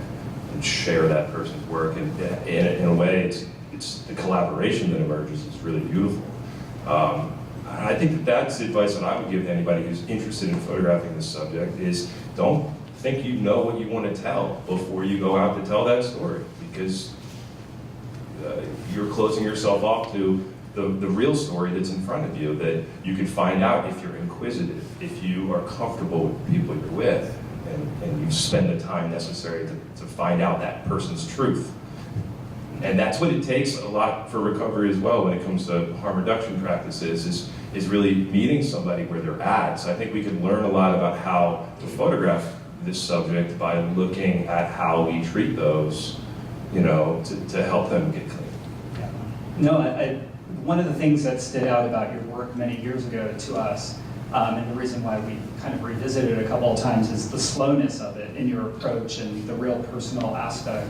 and share that person's work, and in a way, it's the collaboration that emerges is really beautiful. I think that's the advice that I would give to anybody who's interested in photographing this subject is don't think you know what you want to tell before you go out to tell that story, because you're closing yourself off to the real story that's in front of you, that you can find out if you're inquisitive, if you are comfortable with the people you're with, and you spend the time necessary to find out that person's truth. And that's what it takes a lot for recovery as well when it comes to harm reduction practices, is really meeting somebody where they're at. So I think we can learn a lot about how to photograph this subject by looking at how we treat those, you know, to help them get clean. Yeah. No, one of the things that stood out about your work many years ago to us And the reason why we kind of revisited it a couple of times is the slowness of it in your approach and the real personal aspect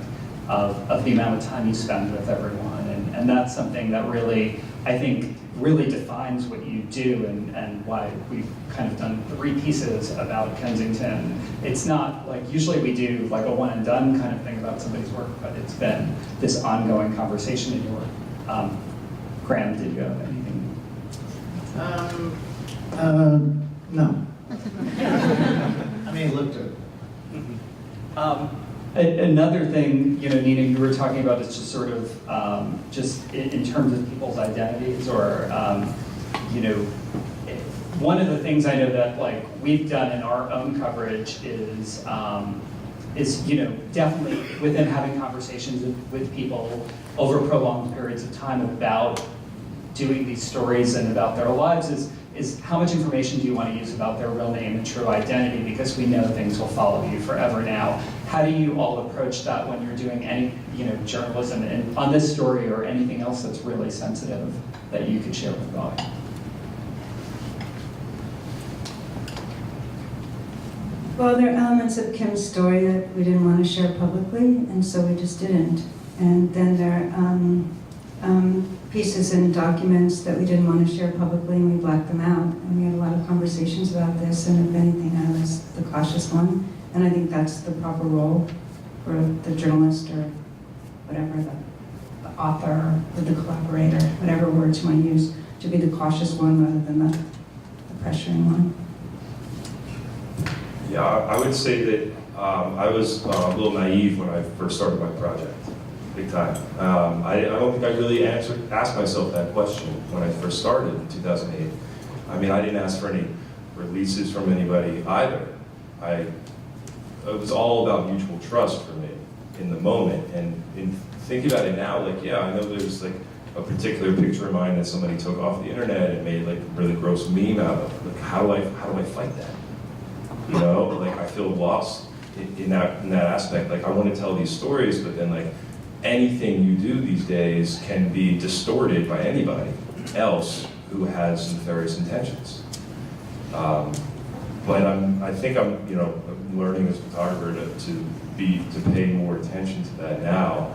of the amount of time you spend with everyone. And that's something that really, I think, really defines what you do and why we've kind of done 3 pieces about Kensington. It's not like, usually we do like a one and done kind of thing about somebody's work, but it's been this ongoing conversation in your work. Graham, did you have anything? No. I mean, looked at it. Another thing, Nina, you were talking about is just sort of, just in terms of people's identities or, one of the things I know that like we've done in our own coverage is definitely within having conversations with people over prolonged periods of time about doing these stories and about their lives is how much information do you want to use about their real name and true identity, because we know things will follow you forever now. How do you all approach that when you're doing any journalism on this story or anything else that's really sensitive that you could share with the audience? Well, there are elements of Kim's story that we didn't want to share publicly, and so we just didn't. And then there are pieces and documents that we didn't want to share publicly, and we blacked them out. And we had a lot of conversations about this, and if anything, I was the cautious one. And I think that's the proper role for the journalist or whatever, the author or the collaborator, whatever words you want to use, to be the cautious one rather than the pressuring one. Yeah, I would say that I was a little naive when I first started my project, big time. I don't think I really asked myself that question when I first started in 2008. I mean, I didn't ask for any releases from anybody either. It was all about mutual trust for me in the moment. And in thinking about it now, like, yeah, I know there's like a particular picture of mine that somebody took off the internet and made like a really gross meme out of. Like, how do I fight that? Like I feel lost in that aspect. Like I want to tell these stories, but then like anything you do these days can be distorted by anybody else who has nefarious intentions. But I think I'm learning as a photographer to pay more attention to that now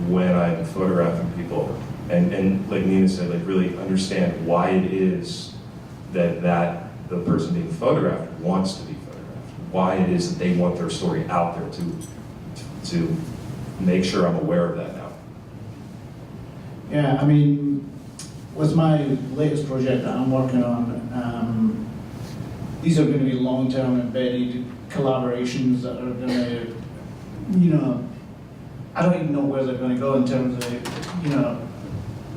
when I'm photographing people, and like Nina said, like really understand why it is that the person being photographed wants to be photographed, why it is that they want their story out there to make sure I'm aware of that now. Yeah, I mean, with my latest project that I'm working on, these are going to be long-term embedded collaborations that are going to, I don't even know where they're going to go in terms of,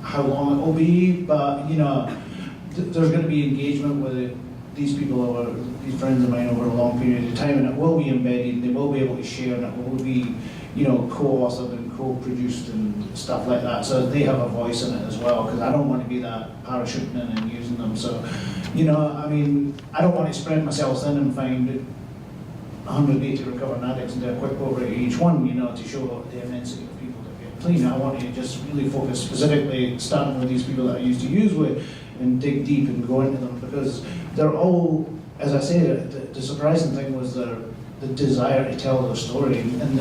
how long it will be, but, there's going to be engagement with these people these friends of mine over a long period of time, and it will be embedded, and they will be able to share, and it will be, co-authored and co-produced and stuff like that, so they have a voice in it as well, because I don't want to be that parachuting in and using them. So, I mean, I don't want to spread myself thin and find 180 recovering addicts and do a quick over at each one, to show the immensity of people that get clean. I want to just really focus specifically, starting with these people that I used to use with, and dig deep and go into them, because they're all, as I say, the surprising thing was the desire to tell their story, and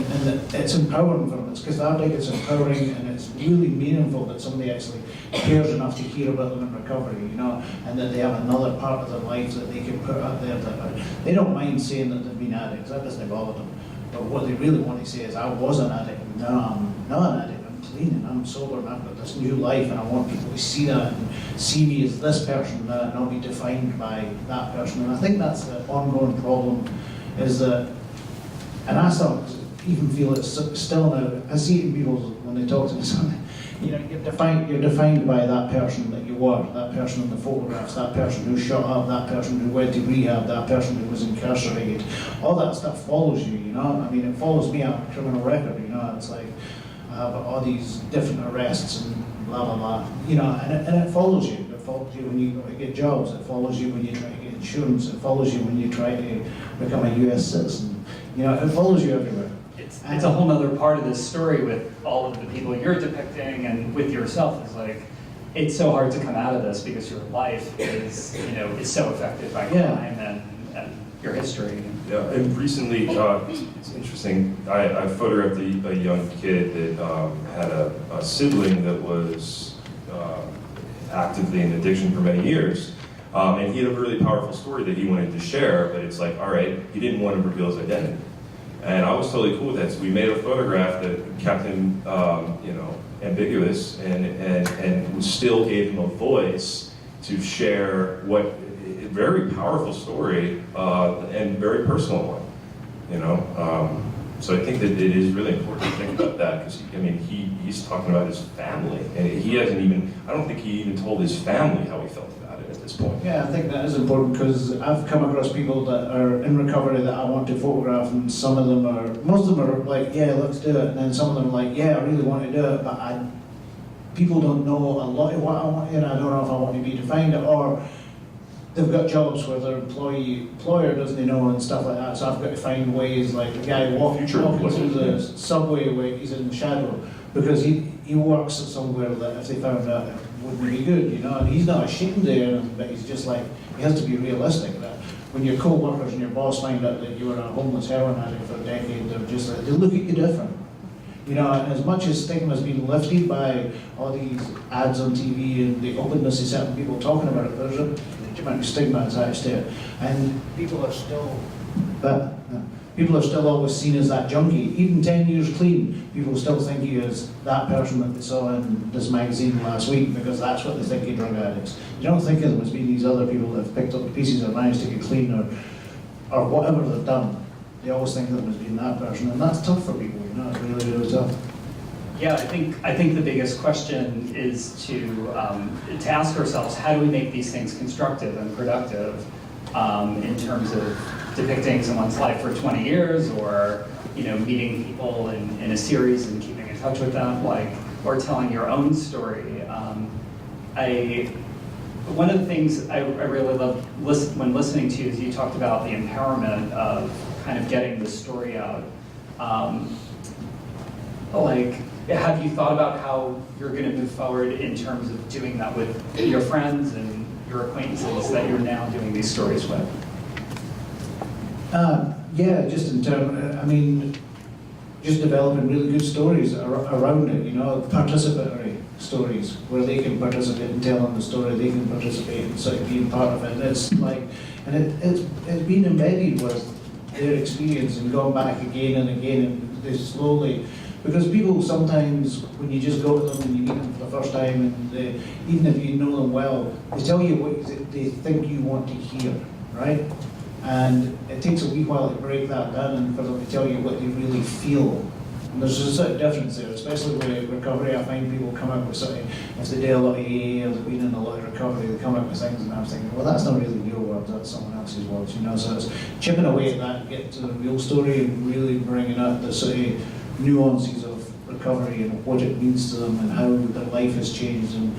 it's empowering for them. It's cathartic, it's empowering, and it's really meaningful that somebody actually cares enough to hear about them in recovery, and that they have another part of their life that they can put out there. They don't mind saying that they've been addicts, that doesn't bother them. But what they really want to say is, I was an addict, and now I'm not an addict. Clean and I'm sober and I've got this new life, and I want people to see that and see me as this person and not be defined by that person. And I think that's the ongoing problem, is that, and I still even feel it's still now, I see it in people when they talk to me, you're defined by that person that you were, that person in the photographs, that person who shot up, that person who went to rehab, that person who was incarcerated. All that stuff follows you, I mean, it follows me on a criminal record, it's like, have all these different arrests and blah, blah, blah, and it follows you. It follows you when you go to get jobs. It follows you when you try to get insurance. It follows you when you try to become a US citizen. It follows you everywhere. It's a whole other part of this story with all of the people you're depicting and with yourself. Is like, it's so hard to come out of this because your life is, is so affected by Yeah. crime and your history. Yeah, and recently, it's interesting, I photographed a young kid that had a sibling that was actively in addiction for many years. And he had a really powerful story that he wanted to share, but it's like, all right, he didn't want to reveal his identity. And I was totally cool with that. So we made a photograph that kept him, ambiguous and still gave him a voice to share what a very powerful story and very personal one. So I think that it is really important to think about that because he's talking about his family, and he hasn't even. I don't think he even told his family how he felt about it at this point. Yeah, I think that is important because I've come across people that are in recovery that I want to photograph, and most of them are like, yeah, let's do it, and then some of them are like, yeah, I really want to do it, but people don't know a lot of what I want, and I don't know if I want to be defined, or they've got jobs where their employer doesn't know and stuff like that, so I've got to find ways, like the guy walking through the subway where he's in the shadow, because he works at somewhere that if they found out it wouldn't be good, and he's not ashamed there, but he's just like, he has to be realistic that when your co-workers and your boss find out that you were a homeless heroin addict for a decade, they're just like, they look at you different. And as much as stigma has been lifted by all these ads on TV and the openness of certain people talking about it, there's a huge amount of stigma attached to it. And people are still always seen as that junkie. Even 10 years clean, people still think you as that person that they saw in this magazine last week because that's what they think of drug addicts. You don't think of them as being these other people that have picked up the pieces or managed to get clean or whatever they've done. They always think of them as being that person, and that's tough for people, it's really, really tough. Yeah, I think the biggest question is to ask ourselves, how do we make these things constructive and productive in terms of depicting someone's life for 20 years or meeting people in a series and keeping in touch with them, or telling your own story. One of the things I really love when listening to you is you talked about the empowerment of kind of getting the story out. Have you thought about how you're going to move forward in terms of doing that with your friends and your acquaintances that you're now doing these stories with? Yeah, just in terms, just developing really good stories around it, participatory stories where they can participate in telling the story, they can participate in sort of being part of it. It's like, and it's been embedded with their experience and gone back again and again, and they slowly, because people sometimes, when you just go to them and you meet them for the first time, and even if you know them well, they tell you what they think you want to hear, right? And it takes a wee while to break that down and for them to tell you what they really feel. And there's a sort of difference there, especially with recovery. I find people come up with something, if they do a lot of AA or they've been in a lot of recovery, they come up with things and I'm thinking, well, that's not really your words, that's someone else's words, So it's chipping away at that, get to the real story and really bringing out the sort of nuances of recovery and what it means to them and how their life has changed. And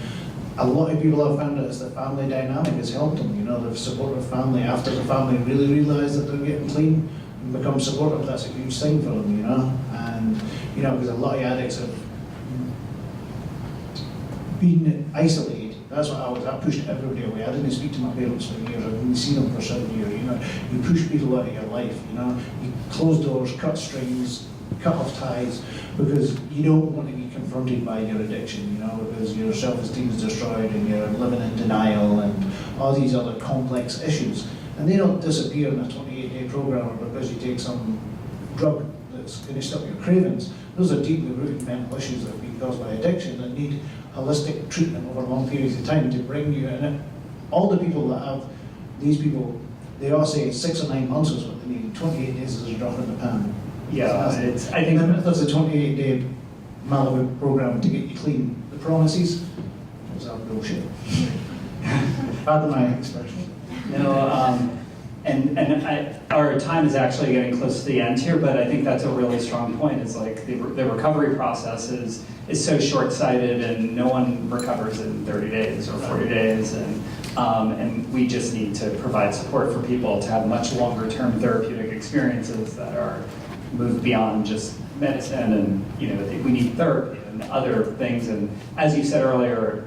a lot of people have found out is that family dynamic has helped them, the supportive family. After the family really realise that they're getting clean and become supportive, that's a huge thing for them, And, because a lot of addicts have been isolated. That's what I pushed everybody away. I didn't speak to my parents for years. I didn't see them for 7 years, You push people out of your life, You close doors, cut strings, cut off ties, because you don't want to be confronted by your addiction, because your self-esteem is destroyed and you're living in denial and all these other complex issues. And they don't disappear in a 28-day program or because you take some drug that's going to stop your cravings. Those are deeply rooted mental issues that have been caused by addiction that need holistic treatment over long periods of time to bring you in. All the people that have, these people, they all say 6 or 9 months is what they need. 28 days is a drop in the pan. Yeah, I think the myth of the 28-day Malibu program to get you clean, the promises, is all bullshit. Pardon my expression. Our time is actually getting close to the end here, but I think that's a really strong point. It's like the recovery process is so short-sighted, and no one recovers in 30 days or 40 days, and we just need to provide support for people to have much longer-term therapeutic experiences that are moved beyond just medicine, and we need therapy. and other things. And as you said earlier,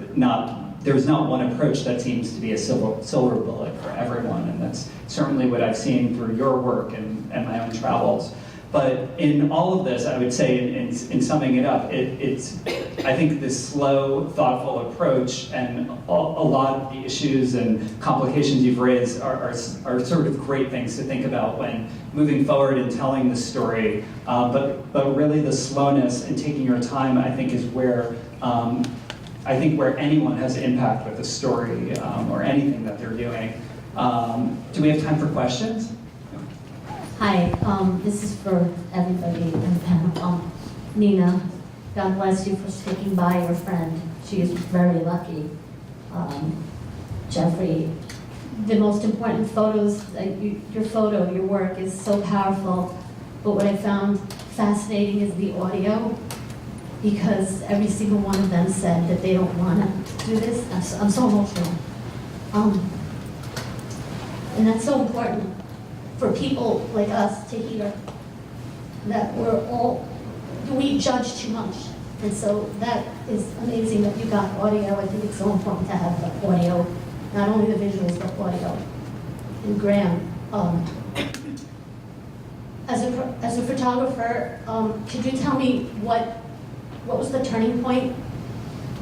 there's not one approach that seems to be a silver bullet for everyone, and that's certainly what I've seen through your work and my own travels. But in all of this, I would say, in summing it up, it's I think this slow, thoughtful approach and a lot of the issues and complications you've raised are sort of great things to think about when moving forward and telling the story. But really the slowness and taking your time, I think, is where where anyone has impact with a story or anything that they're doing. Do we have time for questions? Hi, this is for everybody in the panel. Nina, God bless you for sticking by your friend. She is very lucky. Jeffrey, the most important photos, your work is so powerful, but what I found fascinating is the audio, because every single one of them said that they don't want to do this. I'm so emotional. And that's so important for people like us to hear, that we judge too much. And so that is amazing that you got audio. I think it's so important to have the audio, not only the visuals, but audio. And Graham, as a photographer, could you tell me what was the turning point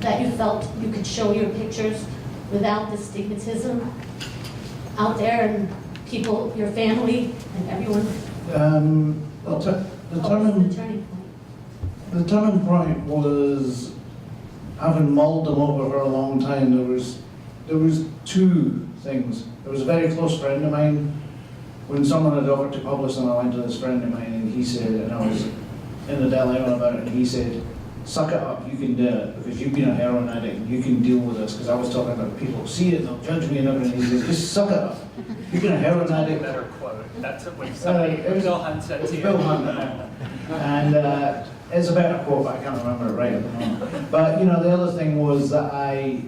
that you felt you could show your pictures without the stigmatism out there and people, your family, and everyone? The turning point was, having mulled them over for a long time, there was two things. There was a very close friend of mine. When someone had offered to publish them, I went to this friend of mine and he said, and I was in the dilemma about it, and he said, suck it up, you can do it, because you've been a heroin addict and you can deal with this, because I was talking about people see it, they'll judge me and everything. He says, just suck it up. You've been a heroin addict. Better quote. That's what somebody, Bill Hunt said to you. Bill Hunt, and it's a better quote, but I can't remember it right at the moment. But the other thing was that I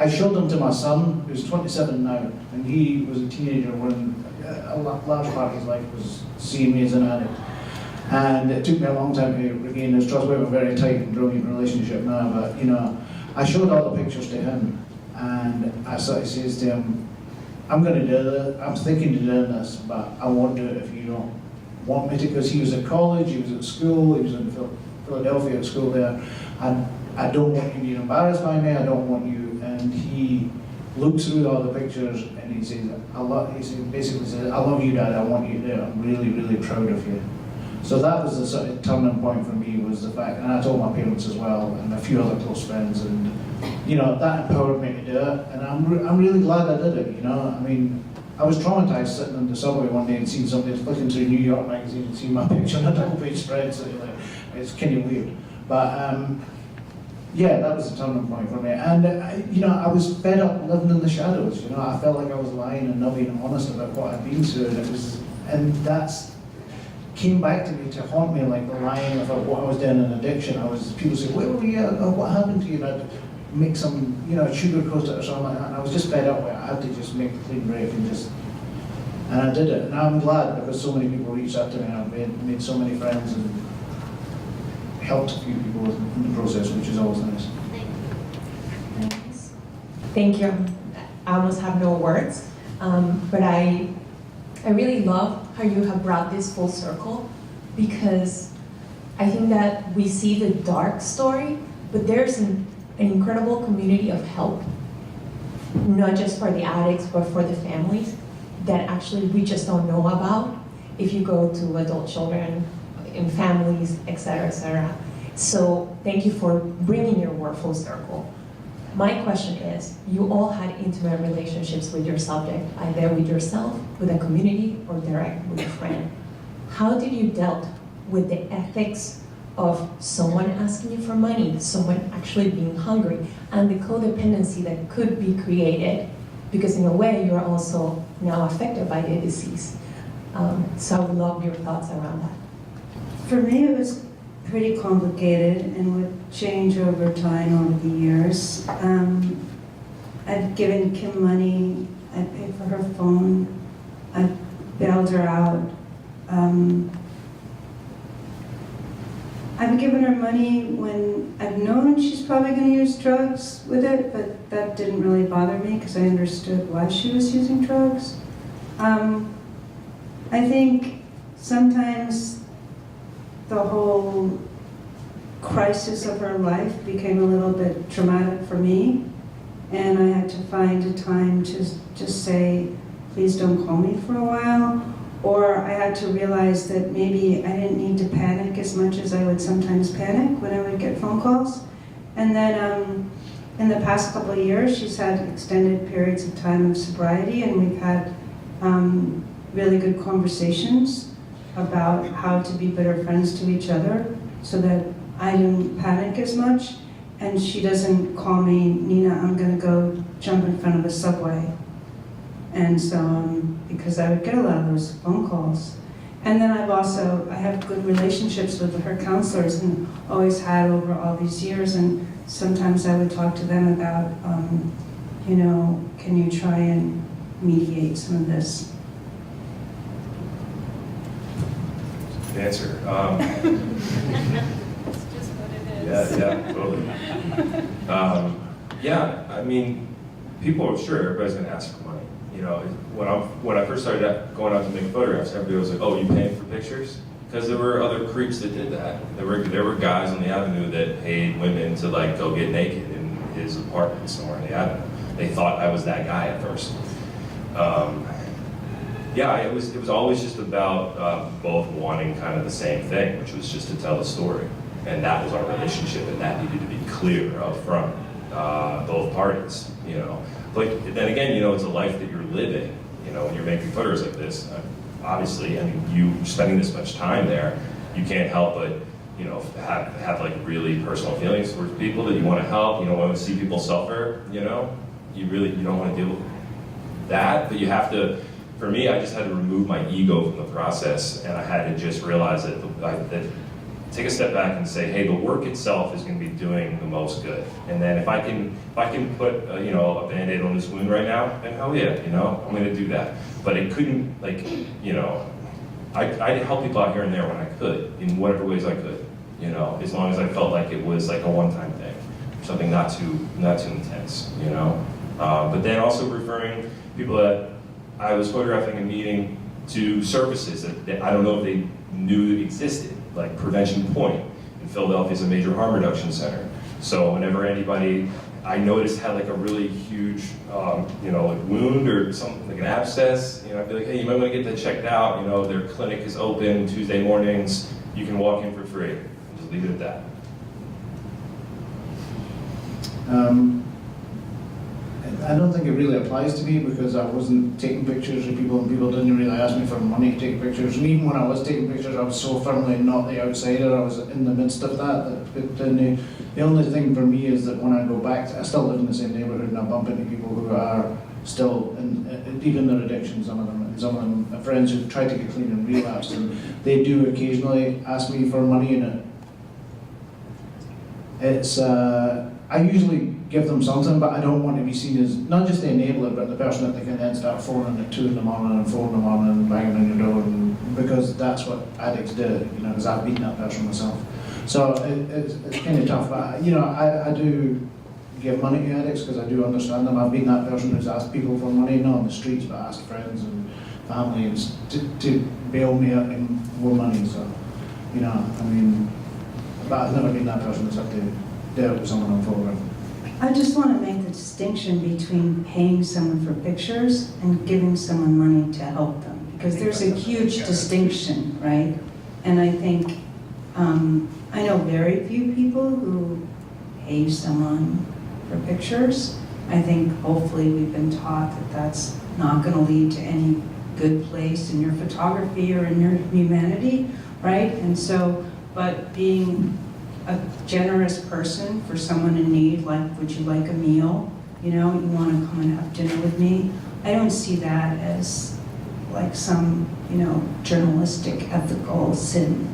showed them to my son, who's 27 now, and he was a teenager when a large part of his life was seeing me as an addict. And it took me a long time to regain his trust. We have a very tight and brilliant relationship now, but I showed all the pictures to him, and I sort of says to him, I'm going to do this, I'm thinking of doing this, but I won't do it if you don't want me to, because he was at college, he was at school, he was in Philadelphia at school there, and I don't want you being embarrassed by me, I don't want you, and he looked through all the pictures and he says, basically said, I love you, Dad, I want you there, I'm really, really proud of you. So that was the sort of turning point for me, was the fact, and I told my parents as well, and a few other close friends, and that empowered me to do it, and I'm really glad I did it. I mean, I was traumatized sitting in the subway one day and seeing somebody flicking through New York magazine and seeing my picture on a double-page spread, so it's kind of weird. But yeah, that was the turning point for me, and I was fed up living in the shadows. I felt like I was lying and not being honest about what I'd been through, and that's came back to me to haunt me, like the lying about what I was doing in addiction. People say, where were you at? What happened to you? And I'd make some, sugarcoat it or something like that. And I was just fed up with it. I had to just make a clean break and I did it. And I'm glad, because so many people reached out to me and I've made so many friends and helped a few people in the process, which is always nice. Thank you. I almost have no words, but I really love how you have brought this full circle, because I think that we see the dark story, but there's an incredible community of help, not just for the addicts, but for the families that actually we just don't know about if you go to adult children, in families, etc., etc. So thank you for bringing your work full circle. My question is, you all had intimate relationships with your subject, either with yourself, with a community, or direct with a friend. How did you deal with the ethics of someone asking you for money, someone actually being hungry, and the codependency that could be created? Because in a way, you're also now affected by the disease. So I would love your thoughts around that. For me, it was pretty complicated and would change over time over the years. I'd given Kim money, I'd paid for her phone, I'd bailed her out. I've given her money when I've known she's probably going to use drugs with it, but that didn't really bother me because I understood why she was using drugs. I think sometimes the whole crisis of her life became a little bit traumatic for me, and I had to find a time to just say, please don't call me for a while, or I had to realize that maybe I didn't need to panic as much as I would sometimes panic when I would get phone calls. And then in the past couple of years, she's had extended periods of time of sobriety, and we've had really good conversations about how to be better friends to each other so that I don't panic as much, and she doesn't call me, Nina, I'm gonna go jump in front of a subway. And so, because I would get a lot of those phone calls. And then I have good relationships with her counselors and always had over all these years, and sometimes I would talk to them about, can you try and mediate some of this? Answer. Yeah, totally. Yeah, I mean, people are sure everybody's going to ask for money. You know, when I first started going out to make photographs, everybody was like, "Oh, you paying for pictures?" Because there were other creeps that did that. There were guys on the avenue that paid women to like go get naked in his apartment somewhere on the avenue. They thought I was that guy at first. Yeah, it was always just about both wanting kind of the same thing, which was just to tell a story. And that was our relationship, and that needed to be clear up front, both parties, you know. But then again, you know, it's a life that you're living, you know, when you're making photos like this. Obviously, I mean, you spending this much time there, you can't help but, you know, have like really personal feelings towards people that you want to help. You don't want to see people suffer, you know. You don't want to deal with that, but you have to. For me, I just had to remove my ego from the process, and I had to just realize that take a step back and say, hey, the work itself is going to be doing the most good. And then if I can put a Band-Aid on this wound right now, then hell yeah, you know, I'm going to do that. But it couldn't, like, you know, I'd help people out here and there when I could, in whatever ways I could, you know, as long as I felt like it was like a one-time thing, something not too intense, you know. But then also referring people that I was photographing and meeting to services that I don't know if they knew existed, like Prevention Point in Philadelphia is a major harm reduction center. So whenever anybody I noticed had like a really huge, like wound or something, like an abscess, you know, I'd be like, hey, you might want to get that checked out. You know, their clinic is open Tuesday mornings. You can walk in for free. Just leave it at that. I don't think it really applies to me because I wasn't taking pictures of people, and people didn't really ask me for money to take pictures. And even when I was taking pictures, I was so firmly not the outsider. I was in the midst of that. But then the only thing for me is that when I go back, I still live in the same neighborhood, and I bump into people who are still deep in their addiction. Some of them are friends who've tried to get clean and relapsed, and they do occasionally ask me for money. And it's I usually give them something, but I don't want to be seen as not just the enabler, but the person that they can then start phoning at 2 in the morning and phoning them on and banging on your door, and because that's what addicts do, you know, because I've beaten that person myself. So it's kind of tough, but you know, I do give money to addicts because I do understand them. I've been that person who's asked people for money, not on the streets, but asked friends and family to bail me out in more money. So, you know, I mean, but I've never been that person who's had to deal with someone on photograph. I just want to make the distinction between paying someone for pictures and giving someone money to help them, because there's a huge distinction, right? And I think, I know very few people who pay someone for pictures. I think hopefully we've been taught that that's not going to lead to any good place in your photography or in your humanity, right? And so, but being a generous person for someone in need, like, would you like a meal? You know, you want to come and have dinner with me? I don't see that as like some, you know, journalistic ethical sin.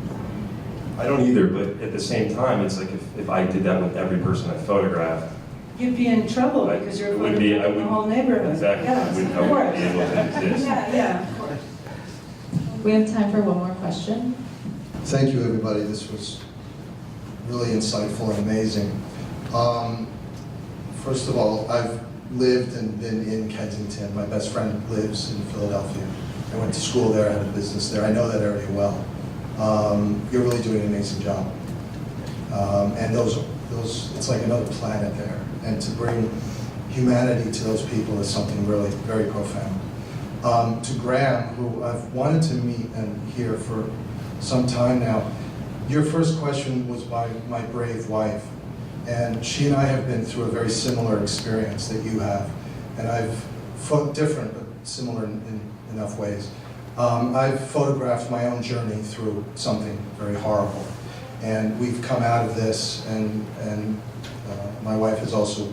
I don't either, but at the same time, it's like if I did that with every person I photographed, you'd be in trouble because you're photographing the whole neighborhood. Exactly. Yes, I of course. wouldn't be able to exist. Yeah, of course. We have time for one more question. Thank you, everybody. This was really insightful and amazing. First of all, I've lived and been in Kensington. My best friend lives in Philadelphia. I went to school there, I had a business there. I know that area well. You're really doing an amazing job. And those, it's like another planet there. And to bring humanity to those people is something really very profound. To Graham, who I've wanted to meet and hear for some time now, your first question was by my brave wife. And she and I have been through a very similar experience that you have. And I've different, but similar in enough ways. I've photographed my own journey through something very horrible. And we've come out of this, and my wife has also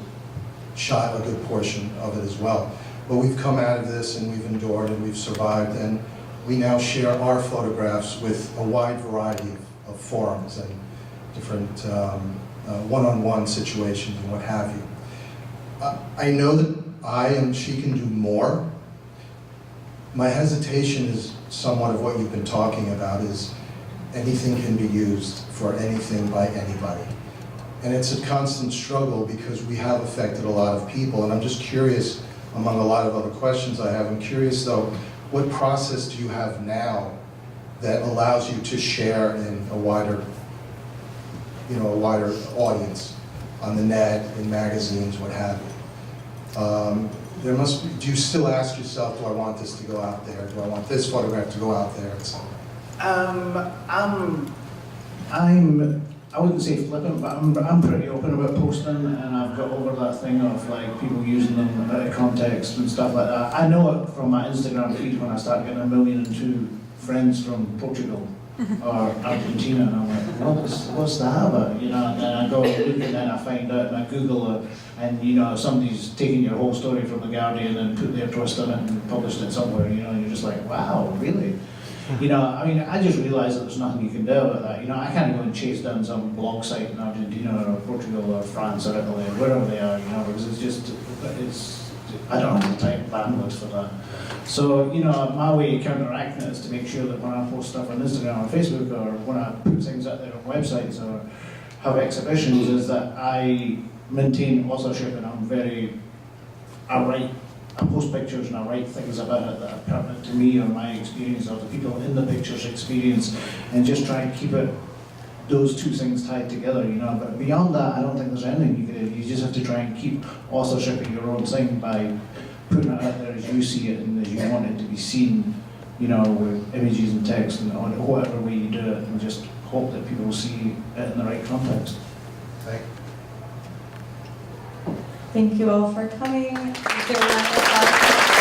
shot a good portion of it as well. But we've come out of this, and we've endured, and we've survived, and we now share our photographs with a wide variety of forums and different one-on-one situations and what have you. I know that I and she can do more. My hesitation is somewhat of what you've been talking about, is anything can be used for anything by anybody. And it's a constant struggle because we have affected a lot of people. And I'm just curious, among a lot of other questions I have, I'm curious though, what process do you have now that allows you to share in a wider audience on the net, in magazines, what have you? There must be, do you still ask yourself, do I want this to go out there? Do I want this photograph to go out there, etc.? I wouldn't say flippant, but I'm pretty open about posting, and I've got over that thing of like people using them out of context and stuff like that. I know it from my Instagram feed when I start getting 1 million and 2 friends from Portugal or Argentina, and I'm like, what's that about? You know, and then I go look, and then I find out, and I Google it, and you know, somebody's taking your whole story from the Guardian and put their twist on it and published it somewhere. You know, and you're just like, wow, really? You know, I mean, I just realised that there's nothing you can do about that. You know, I can't go and chase down some blog site in Argentina or Portugal or France or Italy or wherever they are, you know, because I don't have the time bandwidth for that. So, you know, my way of counteracting it is to make sure that when I post stuff on Instagram or Facebook, or when I put things out there on websites or have exhibitions, is that I maintain authorship, and I post pictures and I write things about it that are pertinent to me or my experience or the people in the picture's experience, and just try and keep those two things tied together, you know. But beyond that, I don't think there's anything you can do. You just have to try and keep authorship in your own thing by putting it out there as you see it and as you want it to be seen, you know, with images and text and whatever way you do it, and just hope that people see it in the right context. Thank you all for coming. Let's give a round of applause.